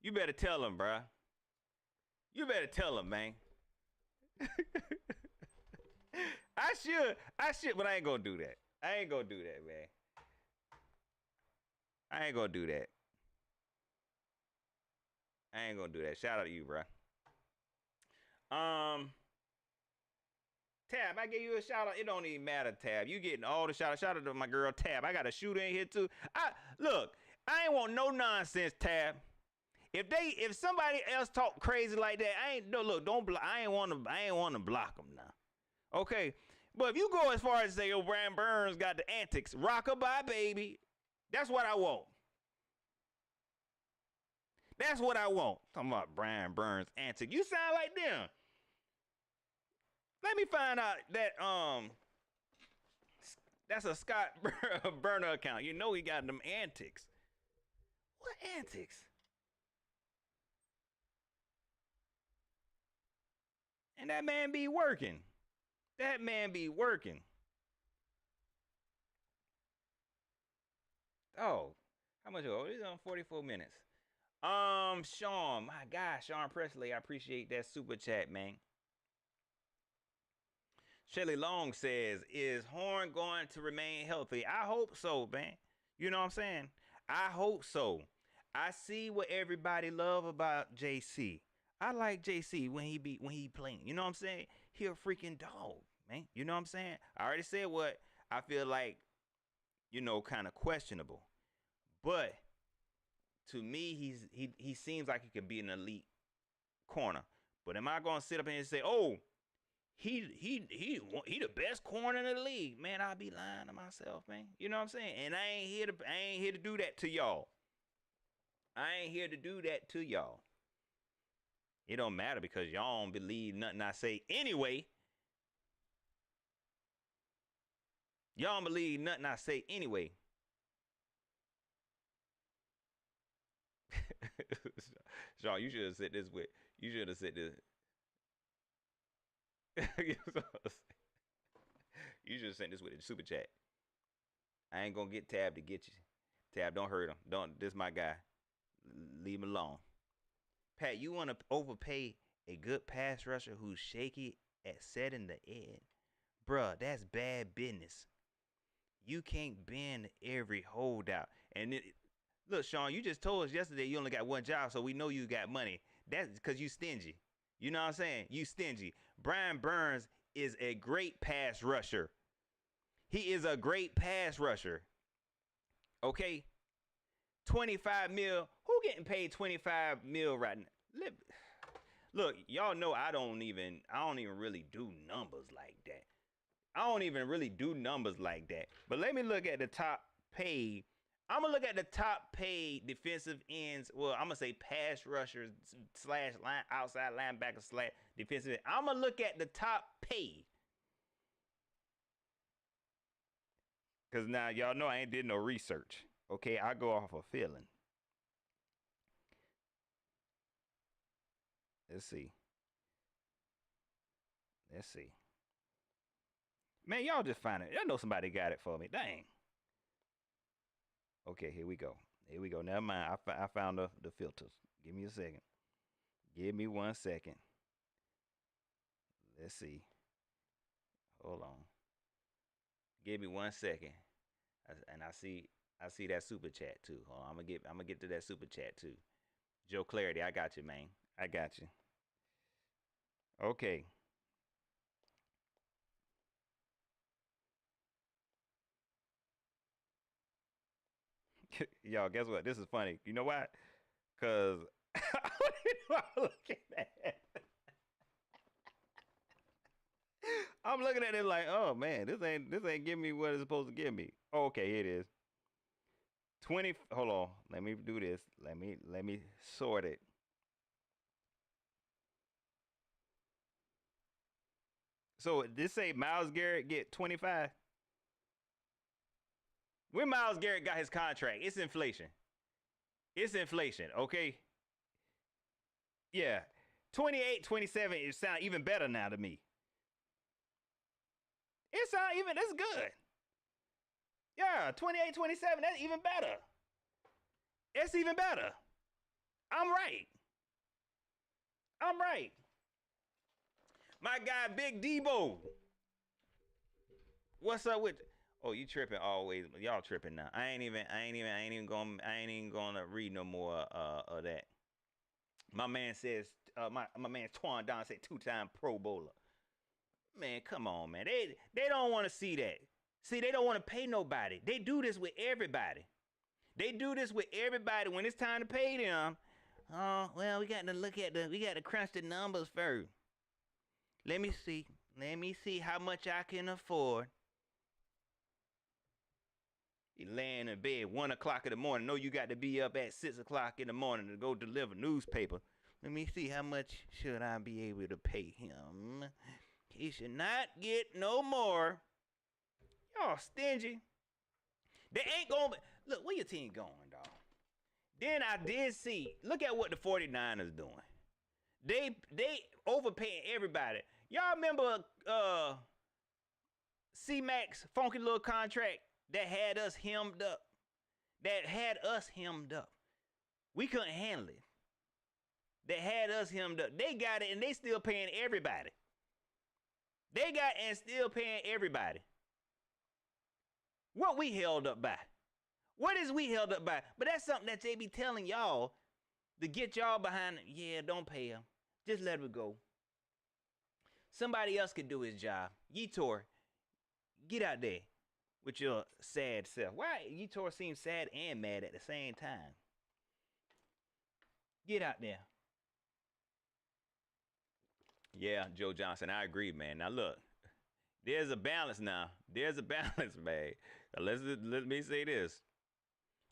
You better tell him, bruh. You better tell him, man. I should, but I ain't gonna do that. I ain't gonna do that, man. I ain't gonna do that. I ain't gonna do that. Shout out to you, bro. Tab, I gave you a shout out. It don't even matter, Tab. You getting all the shout out. Shout out to my girl Tab. I got a shooter in here too. Look, I ain't want no nonsense, Tab. If somebody else talk crazy like that, I ain't want to block them now. Okay? But if you go as far as say, oh, Brian Burns got the antics, rockabye, baby. That's what I want. That's what I want. Talking about Brian Burns antics. You sound like them. Let me find out that that's a Scott Burner account. You know he got them antics. What antics? And that man be working. That man be working. Oh, how much? Oh, it's on 44 minutes. Sean, my gosh, Sean Presley, I appreciate that super chat, man. Shelly Long says, is Horn going to remain healthy? I hope so, man. You know what I'm saying? I hope so. I see what everybody love about JC. I like JC when he playing. You know what I'm saying? He a freaking dog, man. You know what I'm saying? I already said what I feel like, kind of questionable. But To me, he seems like he could be an elite corner. But am I gonna sit up here and say, oh, he the best corner in the league? Man, I'll be lying to myself, man. You know what I'm saying? And I ain't here to do that to y'all. I ain't here to do that to y'all. It don't matter because y'all don't believe nothing I say anyway. Y'all don't believe nothing I say anyway. Sean, you should have said this with. You should have said this. You should have sent this with a super chat. I ain't gonna get Tab to get you. Tab, don't hurt him. Don't. This my guy. Leave him alone. Pat, you want to overpay a good pass rusher who's shaky at setting the edge? Bruh, that's bad business. You can't bend every holdout. And look, Sean, you just told us yesterday you only got one job, so we know you got money. That's because you stingy. You know what I'm saying? You stingy. Brian Burns is a great pass rusher. He is a great pass rusher. Okay? 25 mil. Who getting paid 25 mil right now? Look, y'all know I don't even really do numbers like that. I don't even really do numbers like that. But let me look at the top paid. I'm going to look at the top paid defensive ends. Well, I'm going to say pass rushers slash outside linebacker slash defensive end. I'm going to look at the top paid. Because now y'all know I ain't did no research. Okay, I go off a feeling. Let's see. Man, y'all just find it. Y'all know somebody got it for me. Dang. Okay, here we go. Never mind. I found the filters. Give me a second. Give me 1 second. Let's see. Hold on. Give me 1 second. And I see that super chat too. Hold on, I'm gonna get to that super chat too. Joe Clarity, I got you, man. I got you. Okay. Y'all, guess what? This is funny. You know why? Cause I'm looking at. I'm looking at it like, oh man, this ain't giving me what it's supposed to give me. Oh, okay, here it is. 20. Hold on. Let me do this. Let me sort it. So this say Myles Garrett get 25. When Myles Garrett got his contract, it's inflation. It's inflation, okay? Yeah. 28, 27, it sounds even better now to me. It sounds even, that's good. Yeah, 28, 27, that's even better. It's even better. I'm right. My guy, Big Debo. What's up with? Oh, you tripping always? Y'all tripping now. I ain't even gonna read no more of that. My man says, my man Twan Don said 2-time Pro Bowler. Man, come on, man. They don't want to see that. See, they don't want to pay nobody. They do this with everybody. When it's time to pay them. Oh, well, we got to crunch the numbers first. Let me see how much I can afford. You laying in bed 1 o'clock in the morning. Know you got to be up at 6 o'clock in the morning to go deliver newspaper. Let me see how much should I be able to pay him. He should not get no more. Y'all stingy. They ain't going to. Look, where your team going, dog? Then I did see. Look at what the 49ers doing. They overpaying everybody. Y'all remember C-Mac's funky little contract that had us hemmed up? We couldn't handle it. That had us hemmed up. They got it and they still paying everybody. What we held up by? What is we held up by? But that's something that they be telling y'all to get y'all behind. Yeah, don't pay him. Just let him go. Somebody else could do his job. Yetur, get out there with your sad self. Why Yetur seems sad and mad at the same time? Get out there. Yeah, Joe Johnson, I agree, man. Now look, there's a balance now. There's a balance, man. Let me say this.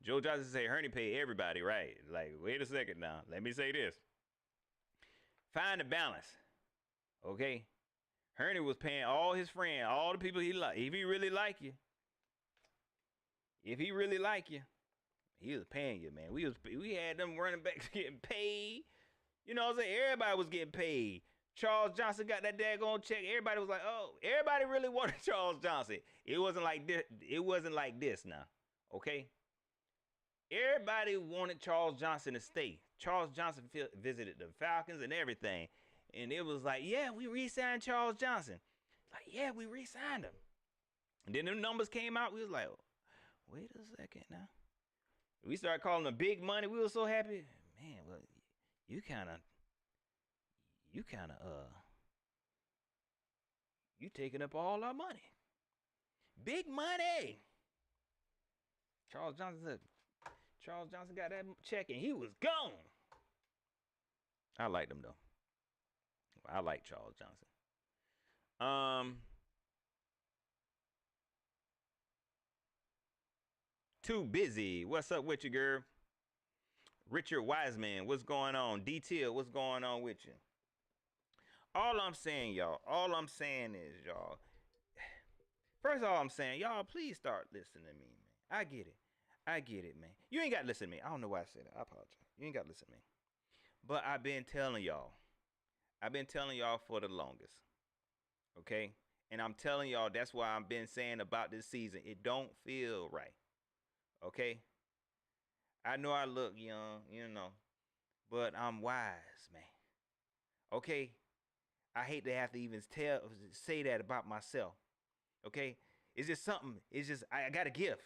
Joe Johnson say Herney pay everybody, right? Like, wait a second now. Let me say this. Find the balance, okay? Herney was paying all his friends, all the people he like. If he really like you, if he really like you, he was paying you, man. We had them running backs getting paid. You know what I'm saying? Everybody was getting paid. Charles Johnson got that daggone check. Everybody was like, oh, everybody really wanted Charles Johnson. It wasn't like this. It wasn't like this now. Okay? Everybody wanted Charles Johnson to stay. Charles Johnson visited the Falcons and everything. And it was like, yeah, we re-signed Charles Johnson. Like, yeah, we re-signed him. And then the numbers came out. We was like, wait a second now. We started calling him big money. We were so happy. Man, well, you kind of, you taking up all our money. Big money. Charles Johnson got that check and he was gone. I liked him though. I like Charles Johnson. Too busy. What's up with you, girl? Richard Wiseman, what's going on? D-Till, what's going on with you? All I'm saying, y'all, is, y'all, first of all, I'm saying, y'all, please start listening to me, man. I get it, man. You ain't got to listen to me. I don't know why I said that. I apologize. You ain't got to listen to me. But I've been telling y'all for the longest, okay? And I'm telling y'all, that's why I've been saying about this season, it don't feel right, okay? I know I look young, you know, but I'm wise, man. Okay? I hate to have to even say that about myself. Okay? It's just something. It's just I got a gift.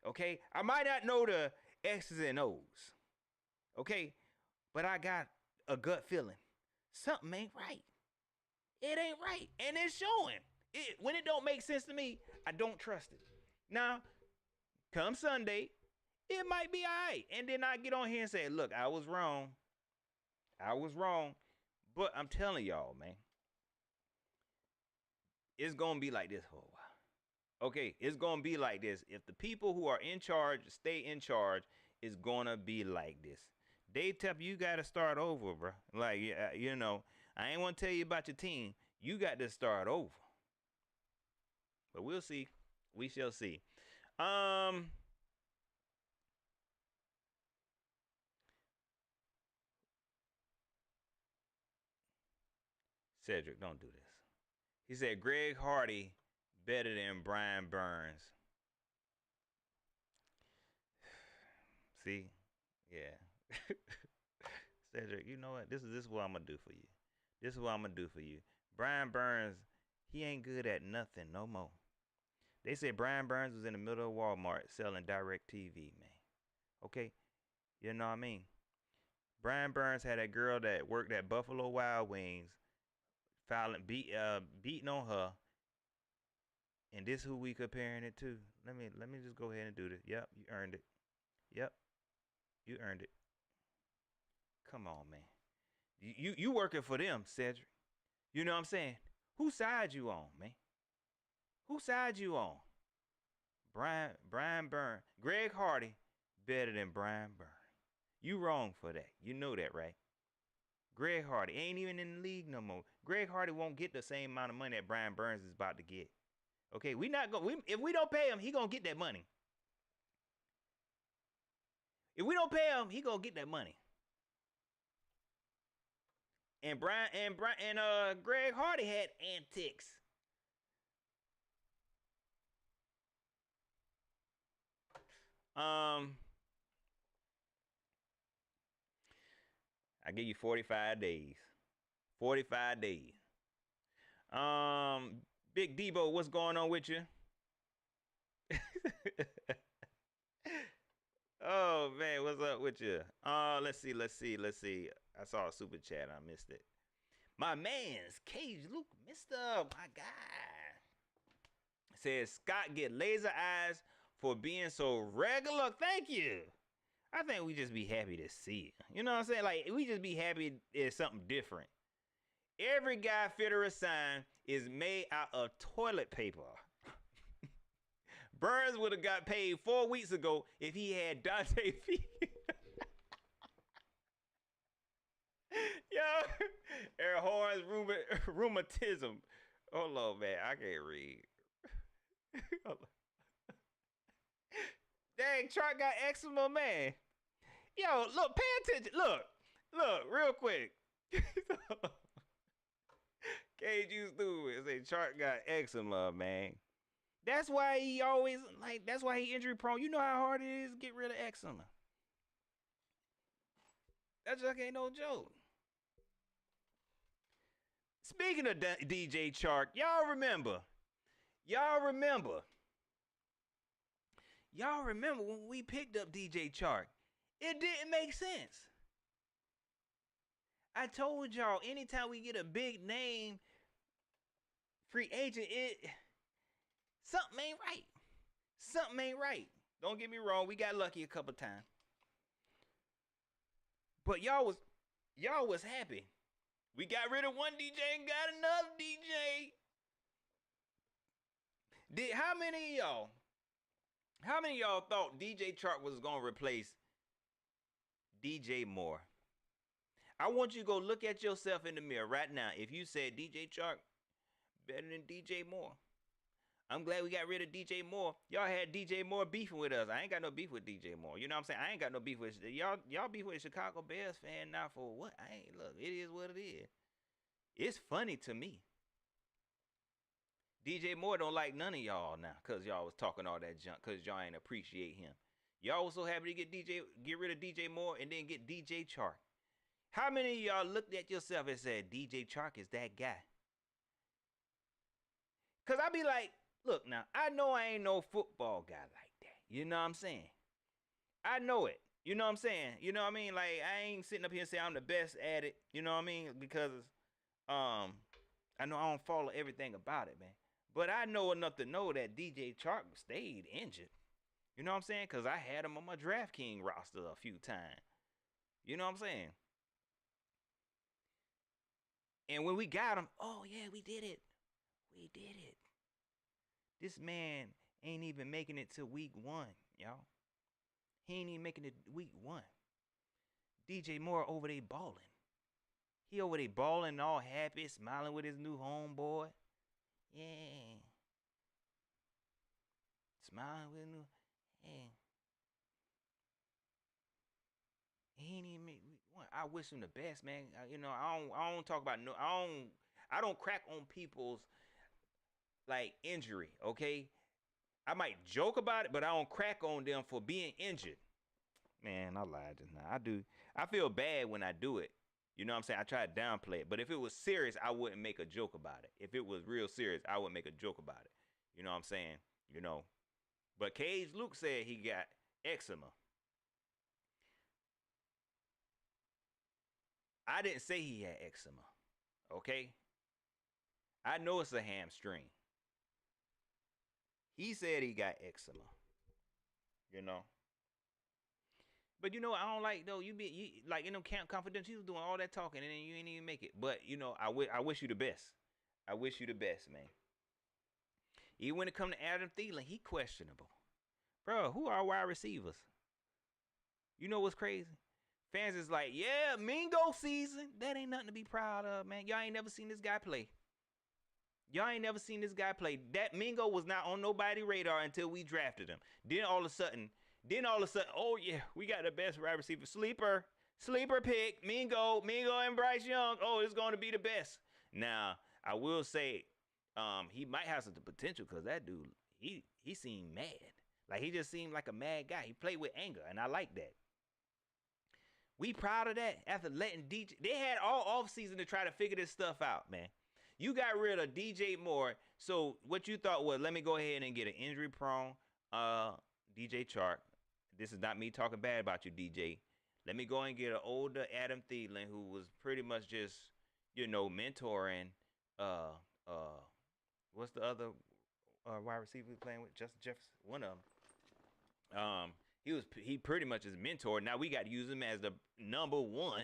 Okay? I might not know the X's and O's. Okay? But I got a gut feeling. Something ain't right. It ain't right. And it's showing. When it don't make sense to me, I don't trust it. Now, come Sunday, it might be all right. And then I get on here and say, look, I was wrong. But I'm telling y'all, man, it's going to be like this for a while. Okay, it's going to be like this. If the people who are in charge stay in charge, it's going to be like this. They tell you got to start over, bro. Like, you know, I ain't want to tell you about your team. You got to start over. But we'll see. We shall see. Cedric, don't do this. He said Greg Hardy better than Brian Burns. See? Yeah. Cedric, you know what? This is what I'm gonna do for you. Brian Burns, he ain't good at nothing no more. They said Brian Burns was in the middle of Walmart selling direct TV, man. Okay? You know what I mean? Brian Burns had that girl that worked at Buffalo Wild Wings beating on her. And this who we comparing it to. Let me just go ahead and do this. Yep, you earned it. Yep. You earned it. Come on, man. You working for them, Cedric. You know what I'm saying? Whose side you on, man? Whose side you on? Brian Burns. Greg Hardy better than Brian Burns. You wrong for that. You know that, right? Greg Hardy ain't even in the league no more. Greg Hardy won't get the same amount of money that Brian Burns is about to get. Okay, if we don't pay him, he gonna get that money. If we don't pay him, he gonna get that money. And Greg Hardy had antics. I give you 45 days. 45 days. Big Debo, what's going on with you? Oh man, what's up with you? Let's see. I saw a super chat. I missed it. My man's Cage Luke, Mr. My guy. Says Scott get laser eyes for being so regular. Thank you. I think we just be happy to see it. You know what I'm saying? Like we just be happy it's something different. Every guy fitter sign is made out of toilet paper. Burns would have got paid 4 weeks ago if he had Dante feet. Yo, air horns, rheumatism. Hold on, man. I can't read. Dang, Chark got eczema, man. Yo, look, pay attention. Look, real quick. Cage you stupid. Say Chark got eczema, man. That's why he always like. That's why he injury prone. You know how hard it is to get rid of eczema. That just ain't no joke. Speaking of DJ Chark, y'all remember when we picked up DJ Chark? It didn't make sense. I told y'all, anytime we get a big name free agent, something ain't right. Something ain't right. Don't get me wrong, we got lucky a couple times. But y'all was happy. We got rid of one DJ and got another DJ. How many of y'all thought DJ Chark was gonna replace DJ Moore? I want you to go look at yourself in the mirror right now. If you said DJ Chark better than DJ Moore, I'm glad we got rid of DJ Moore. Y'all had DJ Moore beefing with us. I ain't got no beef with DJ Moore. You know what I'm saying? I ain't got no beef with y'all beef with Chicago Bears fan now for what? I ain't look. It is what it is. It's funny to me. DJ Moore don't like none of y'all now because y'all was talking all that junk because y'all ain't appreciate him. Y'all was so happy to get rid of DJ Moore and then get DJ Chark. How many of y'all looked at yourself and said DJ Chark is that guy? Because I be like, look now, I know I ain't no football guy like that. You know what I'm saying? I know it. You know what I'm saying? You know what I mean? Like, I ain't sitting up here and saying I'm the best at it. You know what I mean? Because I know I don't follow everything about it, man. But I know enough to know that DJ Chark stayed injured. You know what I'm saying? Because I had him on my DraftKings roster a few times. You know what I'm saying? And when we got him, oh, yeah, we did it. We did it. This man ain't even making it to week 1, y'all. He ain't even making it week 1. DJ Moore over there balling. He over there balling, all happy, smiling with his new homeboy. Yeah. Smiling with his new. Yeah. He ain't even make week 1. I wish him the best, man. You know, I don't talk about I don't crack on people's like injury, okay? I might joke about it, but I don't crack on them for being injured. Man, I lied just now. I do. I feel bad when I do it. You know what I'm saying? I try to downplay it. But if it was serious, I wouldn't make a joke about it. If it was real serious, I would make a joke about it. You know what I'm saying? You know. But Cage Luke said he got eczema. I didn't say he had eczema. Okay? I know it's a hamstring. He said he got eczema. You know. But you know I don't like though. You like in them camp confidential. You was doing all that talking and then you ain't even make it. But you know I wish you the best. I wish you the best, man. Even when it come to Adam Thielen, he questionable. Bro, who are wide receivers? You know what's crazy? Fans is like, yeah, Mingo season. That ain't nothing to be proud of, man. Y'all ain't never seen this guy play. Y'all ain't never seen this guy play. That Mingo was not on nobody's radar until we drafted him. Then all of a sudden, oh yeah, we got the best wide receiver. Sleeper pick, Mingo and Bryce Young. Oh, it's going to be the best. Now, I will say, he might have some potential because that dude, he seemed mad. Like, he just seemed like a mad guy. He played with anger, and I like that. We proud of that after letting DJ. They had all offseason to try to figure this stuff out, man. You got rid of DJ Moore. So what you thought was, let me go ahead and get an injury-prone DJ Chark. This is not me talking bad about you, DJ. Let me go and get an older Adam Thielen who was pretty much just, you know, mentoring. What's the other wide receiver we playing with? Justin Jefferson, one of them. He pretty much his mentor. Now we got to use him as the number one.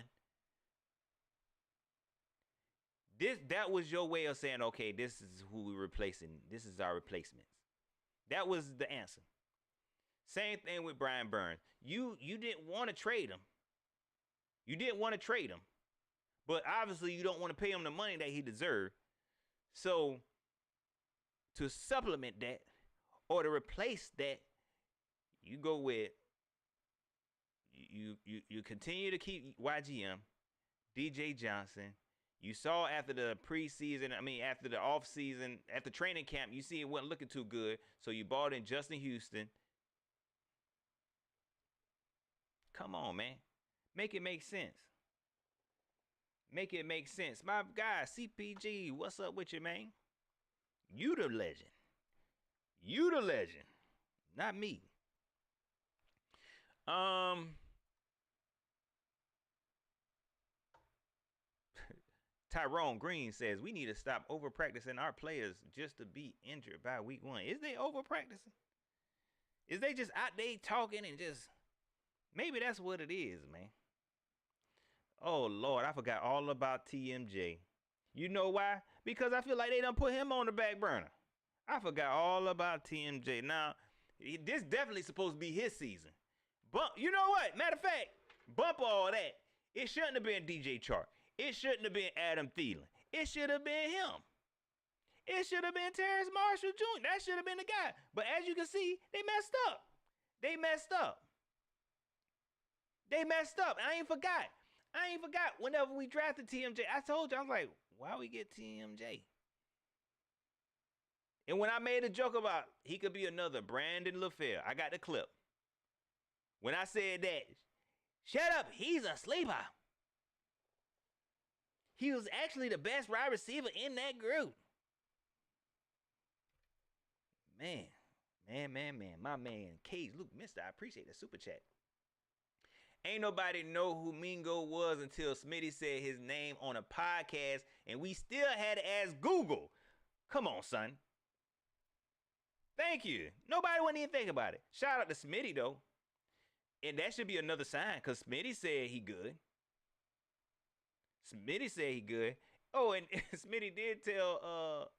That was your way of saying, okay, this is who we're replacing. This is our replacements. That was the answer. Same thing with Brian Burns. You didn't want to trade him. You didn't want to trade him. But obviously you don't want to pay him the money that he deserved. So to supplement that or to replace that, you go with you continue to keep YGM, DJ Johnson. You saw after the preseason, after the offseason, after training camp, you see it wasn't looking too good. So you bought in Justin Houston. Come on, man. Make it make sense. Make it make sense. My guy, CPG, what's up with you, man? You the legend. You the legend. Not me. Tyrone Green says we need to stop over practicing our players just to be injured by week 1. Is they over practicing? Is they just out there talking and just maybe that's what it is, man. Oh Lord, I forgot all about TMJ. You know why? Because I feel like they done put him on the back burner. I forgot all about TMJ. Now, this definitely supposed to be his season. But you know what? Matter of fact, bump all that. It shouldn't have been DJ Chark. It shouldn't have been Adam Thielen. It should have been him. It should have been Terrence Marshall Jr. That should have been the guy. But as you can see, they messed up. They messed up. They messed up. I ain't forgot. Whenever we drafted TMJ, I told you, I was like, why we get TMJ? And when I made a joke about he could be another Brandon LaFleur, I got the clip. When I said that, shut up, he's a sleeper. He was actually the best wide receiver in that group. Man. My man, Cage Luke Mister, I appreciate the super chat. Ain't nobody know who Mingo was until Smitty said his name on a podcast, and we still had to ask Google. Come on, son. Thank you. Nobody wouldn't even think about it. Shout out to Smitty, though. And that should be another sign, because Smitty said he good. Smitty said he good. Oh, and Smitty did tell,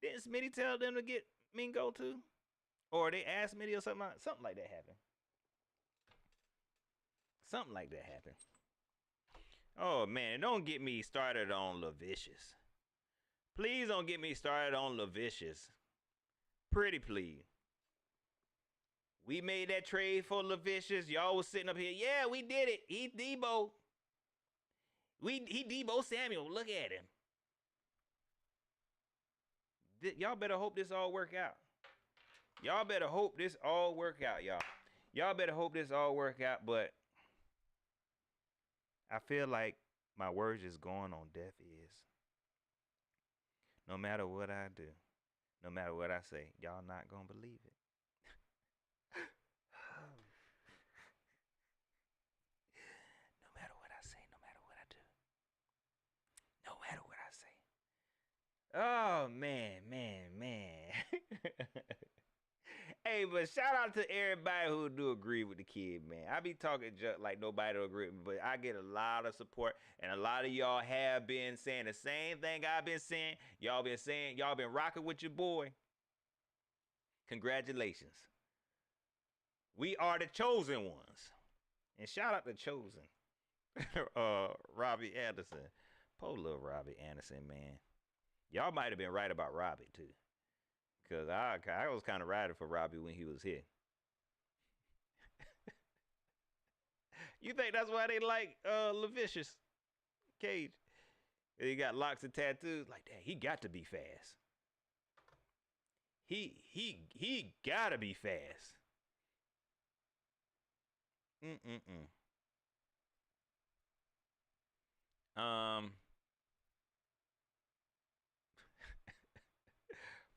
didn't Smitty tell them to get Mingo too? Or they asked Smitty or something like that happened. Something like that happened. Oh, man, don't get me started on LaVicious. Please don't get me started on LaVicious. Pretty please. We made that trade for LaVicious. Y'all was sitting up here. Yeah, we did it. He Debo. He Debo Samuel. Look at him. Y'all better hope this all work out. Y'all better hope this all work out, y'all. Y'all better hope this all work out, but I feel like my words is going on deaf ears. No matter what I do, no matter what I say, y'all not gonna believe it. No matter what I say, no matter what I do, no matter what I say. Oh, man. Hey, but shout out to everybody who do agree with the kid, man. I be talking just like nobody will agree with me, but I get a lot of support, and a lot of y'all have been saying the same thing I've been saying. Y'all been rocking with your boy. Congratulations. We are the chosen ones. And shout out to Chosen. Robbie Anderson. Poor little Robbie Anderson, man. Y'all might have been right about Robbie, too. Because I was kind of riding for Robbie when he was here. You think that's why they like LaVicious Cage? He got locks and tattoos like that. He got to be fast. He gotta be fast.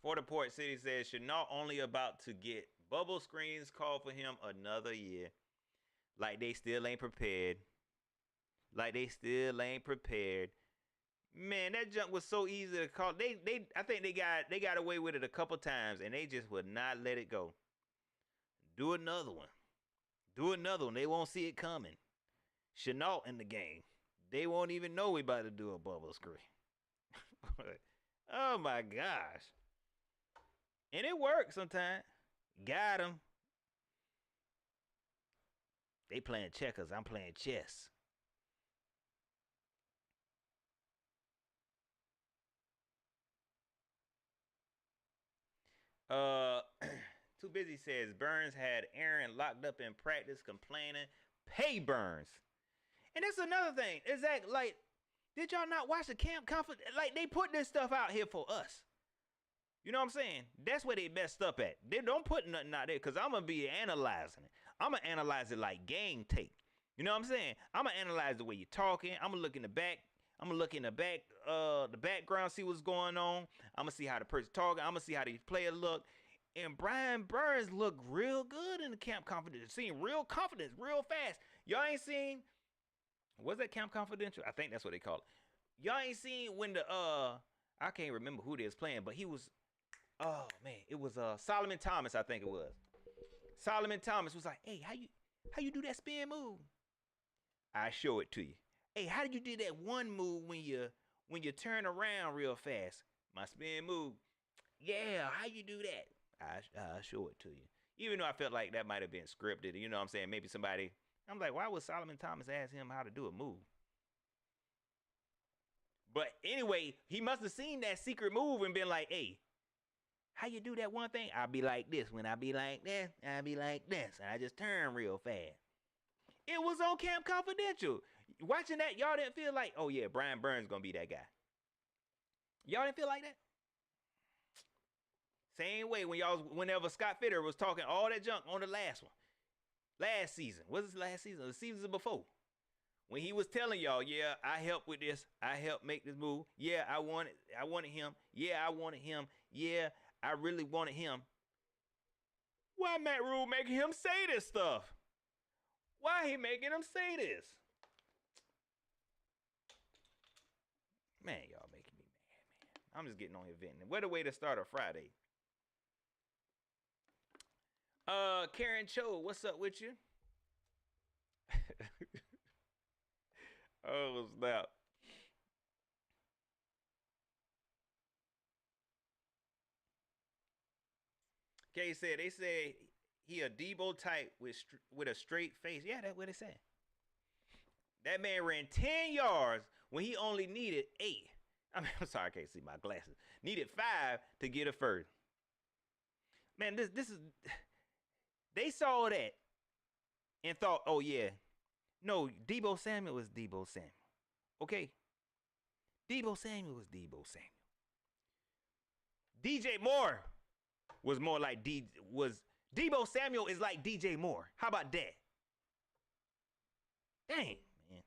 For the Port City says Chenault only about to get bubble screens called for him another year. Like they still ain't prepared. Man, that jump was so easy to call. I think they got away with it a couple times and they just would not let it go. Do another one. Do another one. They won't see it coming. Chenault in the game. They won't even know we about to do a bubble screen. Oh my gosh. And it works sometimes. Got him. They playing checkers. I'm playing chess. Uh, Too Busy says Burns had Aaron locked up in practice complaining. Pay Burns. And that's another thing. Is that like, did y'all not watch the camp conference? Like, they put this stuff out here for us. You know what I'm saying? That's where they messed up at. They don't put nothing out there because I'm going to be analyzing it. I'm going to analyze it like game tape. You know what I'm saying? I'm going to analyze the way you're talking. I'm going to look in the back. I'm going to look in the background, see what's going on. I'm going to see how the person talking. I'm going to see how the player look. And Brian Burns looked real good in the camp confidence. Seeing real confidence, real fast. Y'all ain't seen, was that Camp Confidential? I think that's what they call it. Y'all ain't seen when I can't remember who they was playing, but he was, oh man, it was Solomon Thomas, I think it was. Solomon Thomas was like, hey, how you do that spin move? I show it to you. Hey, how did you do that one move when you turn around real fast? My spin move. Yeah, how you do that? I'll show it to you. Even though I felt like that might have been scripted, you know what I'm saying? Maybe somebody, I'm like, why would Solomon Thomas ask him how to do a move? But anyway, he must have seen that secret move and been like, hey, how you do that one thing? I'll be like this. When I be like this, I'll be like this. And I just turn real fast. It was on Camp Confidential. Watching that, y'all didn't feel like, oh yeah, Brian Burns gonna be that guy. Y'all didn't feel like that? Same way whenever Scott Fitter was talking all that junk on the last one. Last season. What's this last season? The season before. When he was telling y'all, yeah, I helped with this. I helped make this move. Yeah, I wanted him. Yeah, I wanted him. Yeah, I really wanted him. Why Matt Rule making him say this stuff? Why he making him say this? Man, y'all making me mad, man. I'm just getting on here venting. What a way to start a Friday. Karen Cho, what's up with you? Oh, snap. Kay said, they say he a Debo type with a straight face. Yeah, that's what they say. That man ran 10 yards when he only needed 8. I mean, I'm sorry, I can't see my glasses. Needed 5 to get a first. Man, this is, they saw that and thought, oh yeah, no, Debo Samuel was Debo Samuel. Okay? Debo Samuel was Debo Samuel. DJ Moore was more like Debo Samuel is like DJ Moore. How about that? Dang, man.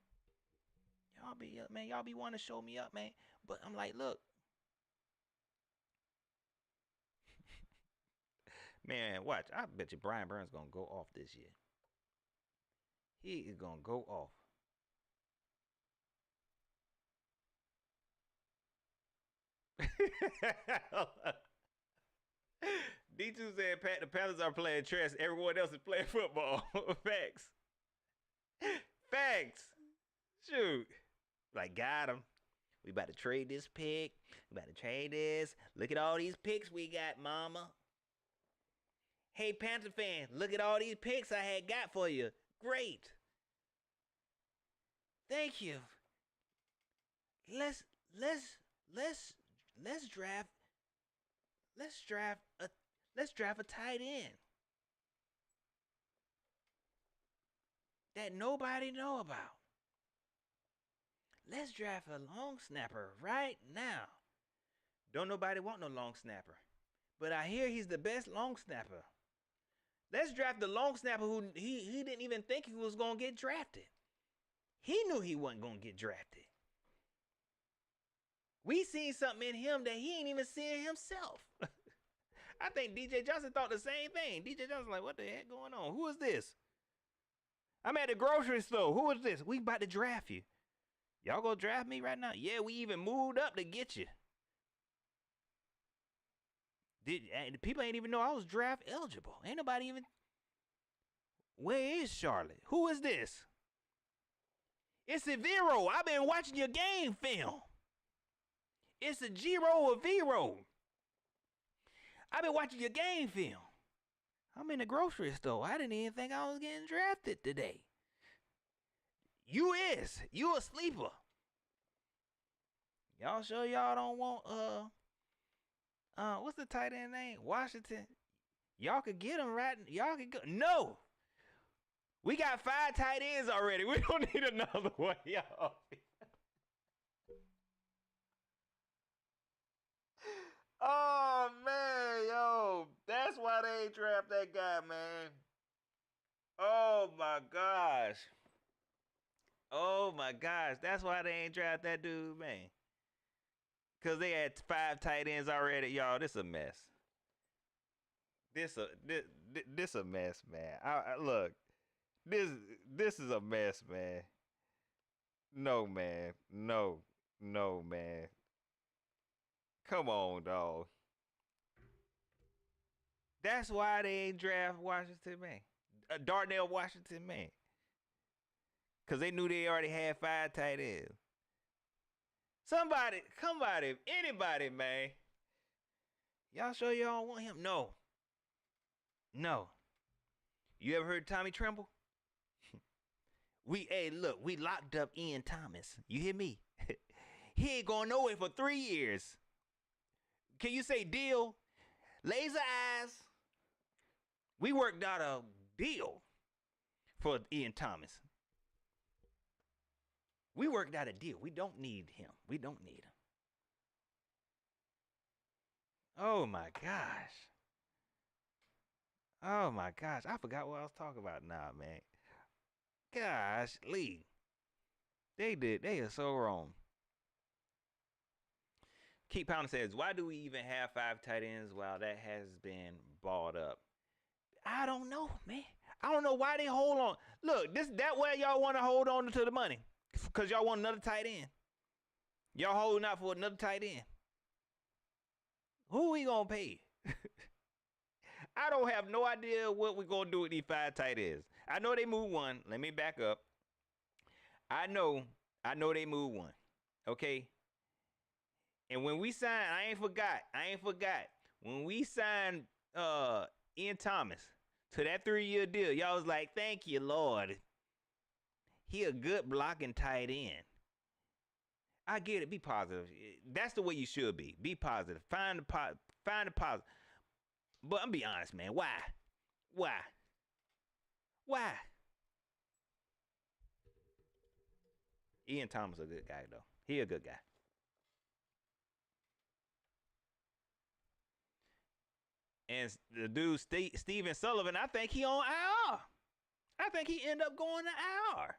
Y'all be up, man. Y'all be wanting to show me up, man. But I'm like, look. Man, watch. I bet you Brian Burns gonna go off this year. He is gonna go off. D2 said, Pat, the Panthers are playing chess. Everyone else is playing football. Facts. Facts. Shoot. Like, got him. We about to trade this pick. We about to trade this. Look at all these picks we got, mama. Hey, Panther fan, look at all these picks I had got for you. Great. Thank you. Let's draft a tight end that nobody know about. Let's draft a long snapper right now. Don't nobody want no long snapper, but I hear he's the best long snapper. Let's draft the long snapper who he didn't even think he was gonna get drafted. He knew he wasn't gonna get drafted. We seen something in him that he ain't even seeing himself. I think DJ Johnson thought the same thing. DJ Johnson like, what the heck going on? Who is this? I'm at the grocery store. Who is this? We about to draft you. Y'all gonna draft me right now? Yeah, we even moved up to get you. People ain't even know I was draft eligible. Ain't nobody even. Where is Charlotte? Who is this? It's a Vero. I've been watching your game film. It's a Giro or Vero. I've been watching your game film. I'm in the grocery store. I didn't even think I was getting drafted today. You a sleeper. Y'all sure y'all don't want what's the tight end name? Washington. Y'all could get him right. Y'all could go. No. We got 5 tight ends already. We don't need another one, y'all. Oh man, yo. That's why they ain't draft that guy, man. Oh my gosh. Oh my gosh. That's why they ain't draft that dude, man. Cause they had 5 tight ends already. Y'all, this a mess. This a mess, man. I look. This is a mess, man. No, man. No. No, man. Come on, dog. That's why they ain't draft Washington, man. Darnell Washington, man. Cause they knew they already had 5 tight ends. Somebody, anybody, man. Y'all sure y'all don't want him? No. No. You ever heard Tommy Tremble? Look, we locked up Ian Thomas. You hear me? He ain't going nowhere for 3 years. Can you say deal? Laser eyes. We worked out a deal for Ian Thomas. We worked out a deal. We don't need him. We don't need him. Oh my gosh. Oh my gosh. I forgot what I was talking about now, man. Gosh, Lee. They are so wrong. Keep Pounding says, why do we even have 5 tight ends while that has been balled up? I don't know, man. I don't know why they hold on. Look, that way y'all want to hold on to the money. Because y'all want another tight end. Y'all holding out for another tight end. Who we gonna pay? I don't have no idea what we're gonna do with these 5 tight ends. I know they moved one. Let me back up. I know they moved one. Okay. And when we signed, I ain't forgot. When we signed Ian Thomas to that 3-year deal, y'all was like, thank you, Lord. He a good blocking tight end. I get it. Be positive. That's the way you should be. Be positive. Find the positive. But I'm be honest, man. Why? Ian Thomas a good guy though. He a good guy. And the dude Steven Sullivan, I think he on IR. I think he end up going to IR.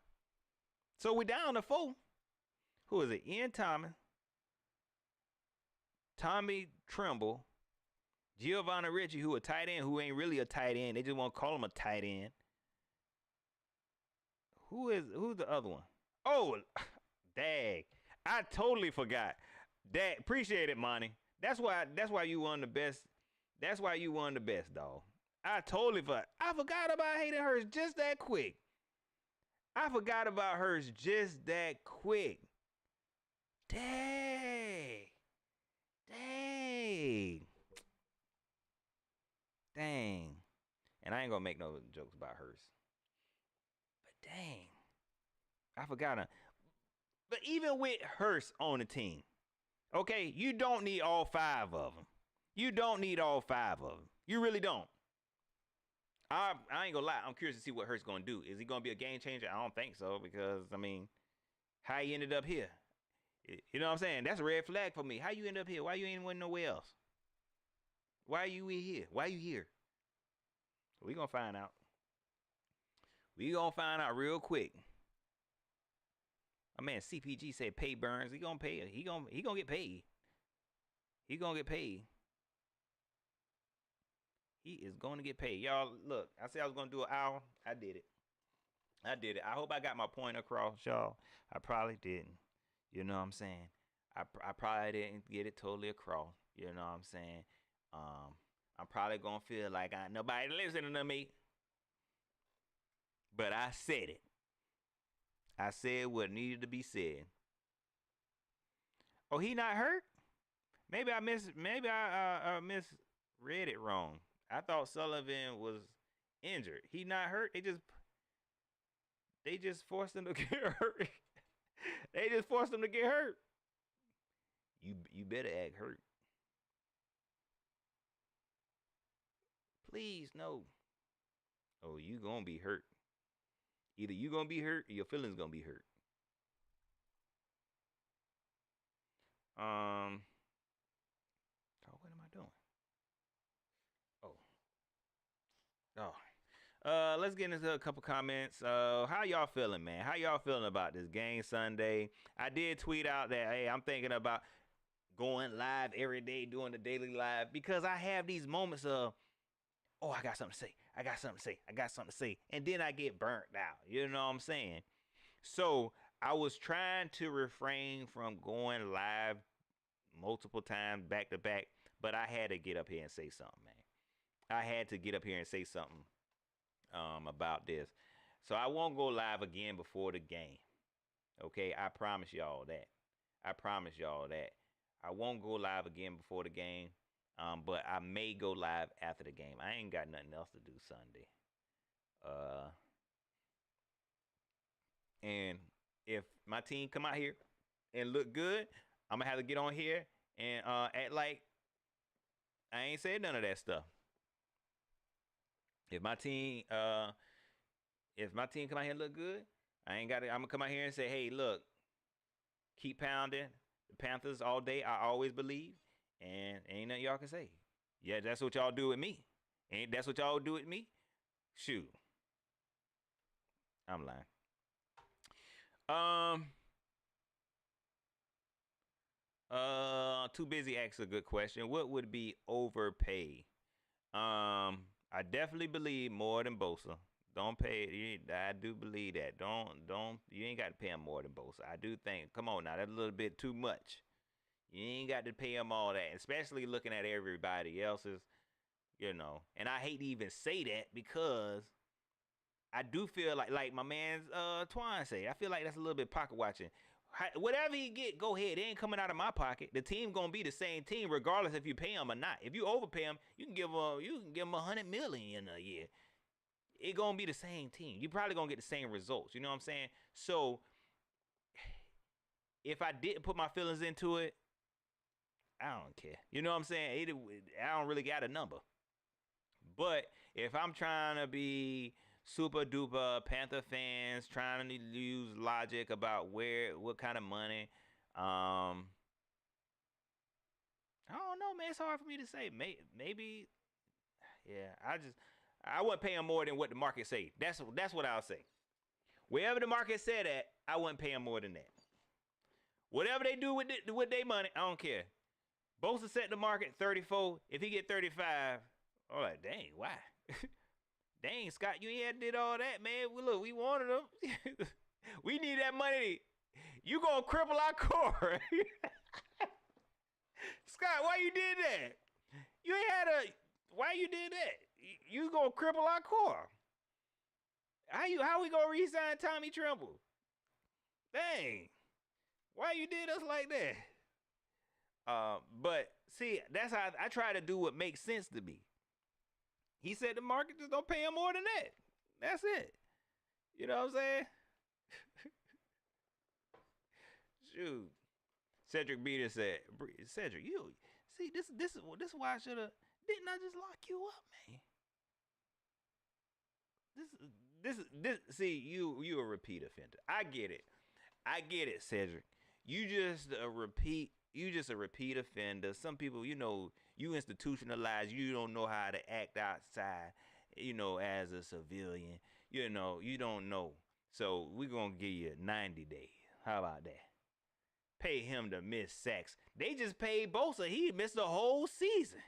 So we down to 4. Who is it? Ian Thomas, Tommy Tremble, Giovanni Ricci, who a tight end, who ain't really a tight end. They just want to call him a tight end. Who's the other one? Oh, dang. I totally forgot. Dang, appreciate it, Monty. That's why you won the best. That's why you won the best, dog. I totally forgot. I forgot about Hayden Hurst just that quick. I forgot about Hurst just that quick. Dang. And I ain't gonna make no jokes about Hurst. But dang. I forgot him. But even with Hurst on the team, okay, you don't need all 5 of them. You don't need all 5 of them. You really don't. I ain't gonna lie. I'm curious to see what Hurts gonna do. Is he gonna be a game changer? I don't think so because I mean, how he ended up here? You know what I'm saying? That's a red flag for me. How you end up here? Why you ain't went nowhere else? Why are you here? Why you here? We gonna find out. We gonna find out real quick. My man CPG said pay Burns. He gonna pay. He gonna get paid. He gonna get paid. He is going to get paid. Y'all, look, I said I was going to do an hour. I did it. I hope I got my point across, y'all. I probably didn't. You know what I'm saying? I probably didn't get it totally across. You know what I'm saying? I'm probably going to feel like nobody listening to me. But I said it. I said what needed to be said. Oh, he not hurt? Maybe I misread it wrong. I thought Sullivan was injured. He not hurt. They just forced him to get hurt. They just forced him to get hurt. You better act hurt. Please no. Oh, you gonna be hurt. Either you gonna be hurt or your feelings gonna be hurt. Um. Oh, what am I doing? Oh. Oh. Let's get into a couple comments. How y'all feeling, man? How y'all feeling about this game Sunday? I did tweet out that hey, I'm thinking about going live every day, doing the daily live because I have these moments of oh, I got something to say. I got something to say. I got something to say. And then I get burnt out. You know what I'm saying? So I was trying to refrain from going live multiple times back to back, but I had to get up here and say something, man. I had to get up here and say something about this. So I won't go live again before the game. Okay, I promise y'all that. I promise y'all that. I won't go live again before the game. But I may go live after the game. I ain't got nothing else to do Sunday. And if my team come out here and look good, I'm gonna have to get on here and act like I ain't said none of that stuff. If my team come out here and look good, I ain't got to. I'm gonna come out here and say, hey, look, keep pounding the Panthers all day. I always believe, and ain't nothing y'all can say. Yeah, that's what y'all do with me. Ain't that's what y'all do with me? Shoot, I'm lying. Um, too busy asks a good question. What would be overpay? I definitely believe more than Bosa. Don't pay. I do believe that. Don't. You ain't got to pay him more than Bosa. I do think. Come on now, that's a little bit too much. You ain't got to pay him all that, especially looking at everybody else's. And I hate to even say that because I do feel like my man's Twine say. I feel like that's a little bit pocket watching. Whatever he get, go ahead. It ain't coming out of my pocket. The team gonna be the same team regardless if you pay him or not. If you overpay him, you can give him $100 million a year. It gonna be the same team. You probably gonna get the same results. You know what I'm saying? So if I didn't put my feelings into it, I don't care. You know what I'm saying? I don't really got a number. But if I'm trying to be super duper Panther fans, trying to use logic about what kind of money, I don't know, man. It's hard for me to say. Maybe, yeah. I wouldn't pay them more than what the market say. That's what I'll say. Wherever the market said at, I wouldn't pay them more than that. Whatever they do with their money, I don't care. Bosa set the market 34. If he get 35, I'm like, dang, why? Dang, Scott, you ain't did all that, man. Look, we wanted them. We need that money. You gonna cripple our core. Scott, why you did that? You ain't had a. Why you did that? You gonna cripple our core? How we gonna re-sign Tommy Tremble? Dang, why you did us like that? But see, that's how I try to do what makes sense to me. He said the market just don't pay him more than that. That's it. You know what I'm saying? Shoot. Cedric Beater said, Cedric, you see this is why I should have didn't I just lock you up, man? This see you a repeat offender. I get it. Cedric. You just a repeat offender. Some people, you institutionalized. You don't know how to act outside, as a civilian. You don't know. So we're gonna give you 90 days. How about that? Pay him to miss sacks. They just paid Bosa. He missed the whole season.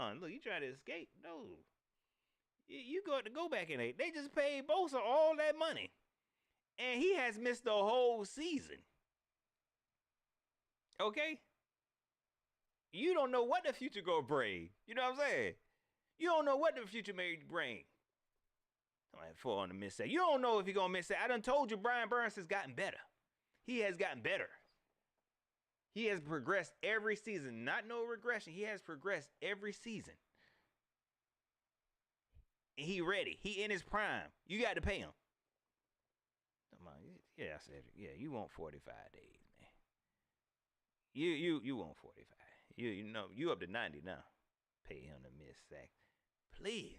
Look, you try to escape. No. You got to go back in there. They just paid Bosa all that money. And he has missed the whole season. Okay? You don't know what the future gonna bring. You know what I'm saying? You don't know what the future may bring. Like, for on the miss sack. You don't know if he's gonna miss sack. I done told you Brian Burns has gotten better. He has gotten better. He has progressed every season. Not no regression. He has progressed every season. And he ready. He in his prime. You got to pay him. Yeah, I said it. Yeah, you want 45 days, man. You want 45. You know you up to 90 now. Pay him to miss sack. Please.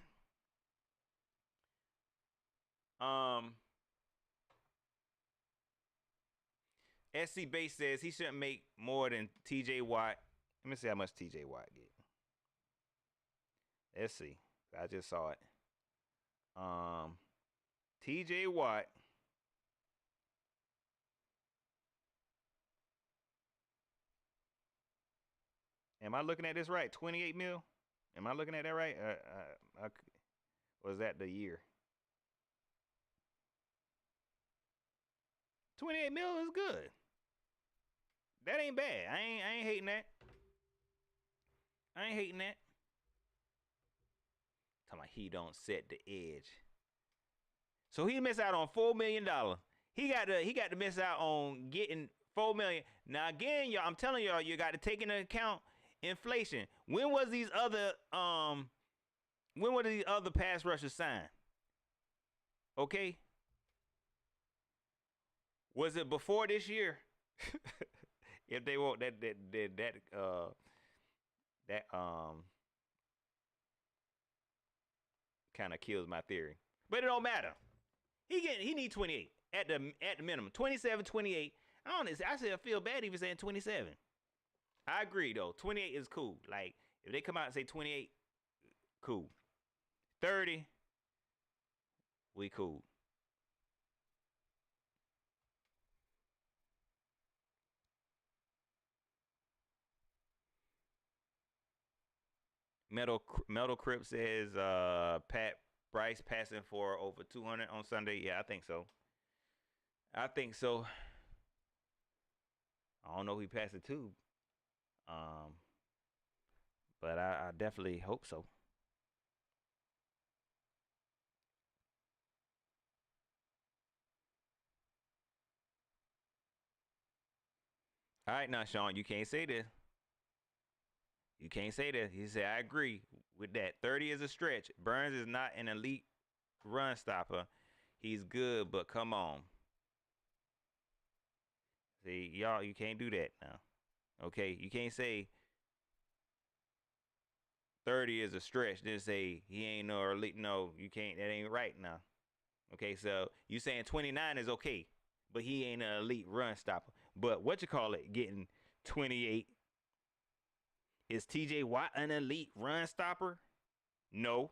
SC Base says he shouldn't make more than TJ Watt. Let me see how much TJ Watt get. Let's see. I just saw it. TJ Watt. Am I looking at this right? 28 mil? Am I looking at that right? Was that the year? 28 mil is good. That ain't bad. I ain't hating that. I ain't hating that. Talking about he don't set the edge. So he missed out on $4 million. He got to miss out on getting $4 million. Now again, y'all, I'm telling y'all, you got to take into account inflation. When was these other pass rushers signed? Okay. Was it before this year? If they want that kind of kills my theory. But it don't matter. He need 28 at the minimum. 27, 28. I feel bad even saying 27. I agree though. 28 is cool. Like if they come out and say 28, cool. 30, we cool. Metal Crip says Pat Bryce passing for over 200 on Sunday. Yeah, I think so. I don't know who he passed it to. But I definitely hope so. All right, now Sean, you can't say this. You can't say that. He said, I agree with that. 30 is a stretch. Burns is not an elite run stopper. He's good, but come on. See, y'all, you can't do that now. Okay, you can't say 30 is a stretch. Then say he ain't no elite. No, you can't. That ain't right now. Okay, so you saying 29 is okay, but he ain't an elite run stopper. But what you call it, getting 28. Is TJ Watt an elite run stopper? No.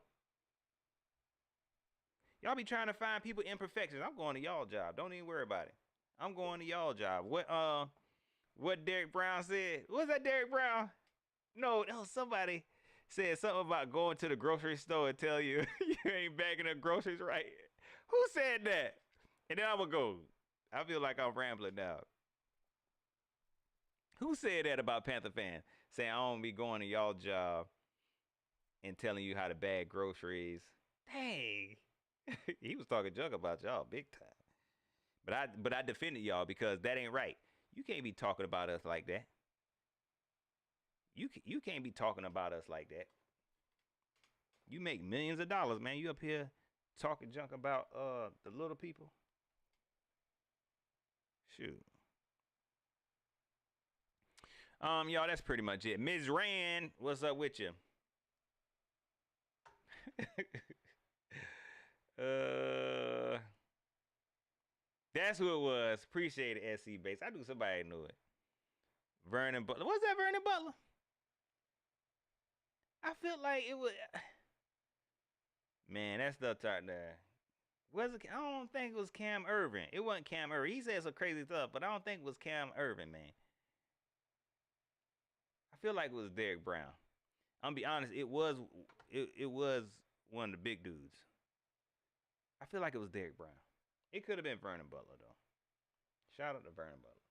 Y'all be trying to find people imperfections. I'm going to y'all job. Don't even worry about it. I'm going to y'all job. What Derek Brown said? Was that Derek Brown? No, somebody said something about going to the grocery store and tell you you ain't bagging the groceries right. Who said that? And then I'm gonna go. I feel like I'm rambling now. Who said that about Panther fans? Saying I don't be going to y'all job and telling you how to bag groceries. Dang. He was talking junk about y'all big time. But I defended y'all because that ain't right. You can't be talking about us like that. You can't be talking about us like that. You make millions of dollars, man. You up here talking junk about the little people. Shoot. Y'all, that's pretty much it. Ms. Rand, what's up with you? That's who it was. Appreciate it, SC Base. I knew somebody knew it. Vernon Butler. What's that, Vernon Butler? I feel like it was. Man, that stuff out there. Was it? I don't think it was Cam Irvin. It wasn't Cam Irvin. He said some crazy stuff, but I don't think it was Cam Irvin, man. I feel like it was Derek Brown. I'm gonna be honest. It was one of the big dudes. I feel like it was Derek Brown. It could have been Vernon Butler though. Shout out to Vernon Butler.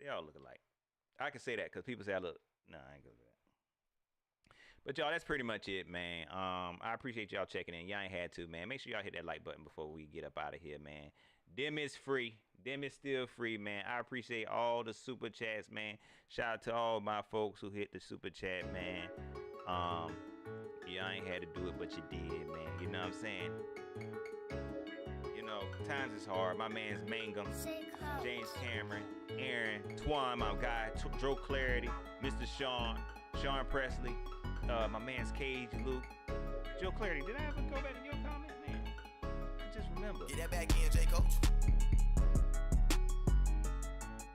They all look alike. I can say that because people say I look. No, I ain't gonna do that. But y'all, that's pretty much it, man. I appreciate y'all checking in. Y'all ain't had to, man. Make sure y'all hit that like button before we get up out of here, man. Them is free. Them is still free, man. I appreciate all the super chats, man. Shout out to all my folks who hit the super chat, man. Y'all ain't had to do it, but you did, man. You know what I'm saying? You know, times is hard. My man's Mangum, James Cameron, Aaron, Twan, my guy, Joe Clarity, Mr. Sean Presley, my man's Cage, Luke, Joe Clarity. Did I ever go back to your comment, man? I just remember. Get that back in, J. Coach.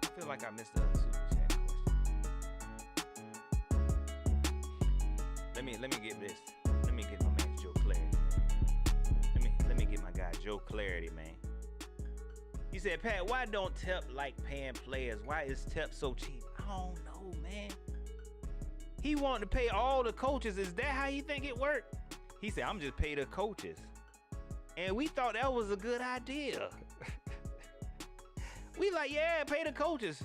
I feel like I missed a super chat question. Let me get this. Let me get my man Joe Clarity. Let me get my guy Joe Clarity, man. He said, Pat, why don't Tep like paying players? Why is Tep so cheap? I don't know, man. He wanted to pay all the coaches. Is that how he think it worked? He said, I'm just pay the coaches. And we thought that was a good idea. We like, yeah, pay the coaches.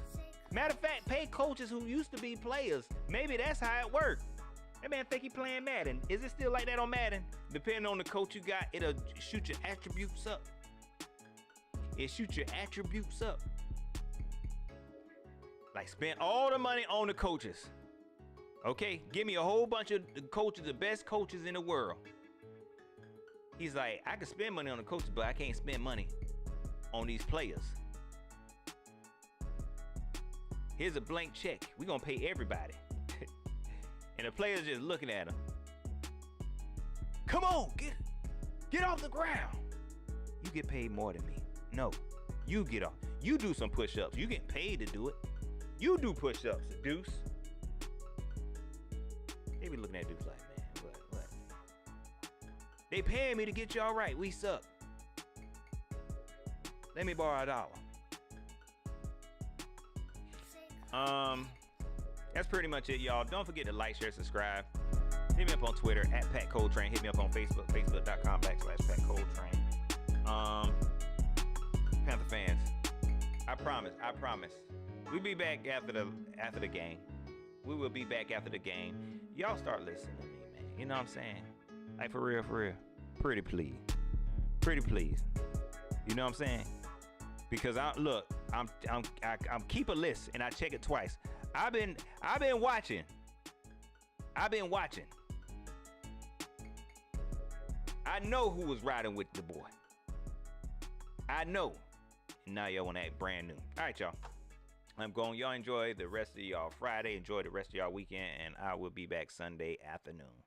Matter of fact, pay coaches who used to be players. Maybe that's how it worked. That man think he playing Madden. Is it still like that on Madden? Depending on the coach you got, it'll shoot your attributes up. It shoots your attributes up. Like spend all the money on the coaches. Okay, give me a whole bunch of the coaches, the best coaches in the world. He's like, I can spend money on the coaches, but I can't spend money on these players. Here's a blank check. We're gonna pay everybody. And the players just looking at him. Come on, get off the ground. You get paid more than me. No, you get off. You do some push-ups. You get paid to do it. You do push-ups, Deuce. They be looking at Deuce like, man, what? They paying me to get y'all right. We suck. Let me borrow $1. That's pretty much it, y'all. Don't forget to like, share, subscribe. Hit me up on Twitter at Pat Coltrane. Hit me up on Facebook, facebook.com/PatColtrane. Panther fans, I promise. We'll be back after the game. We will be back after the game. Y'all start listening to me, man. You know what I'm saying? Like for real. Pretty please. You know what I'm saying? Because I'm keep a list and I check it twice. I've been watching. I know who was riding with the boy. I know. And now y'all want to act brand new. All right, y'all. I'm going. Y'all enjoy the rest of y'all Friday. Enjoy the rest of y'all weekend. And I will be back Sunday afternoon.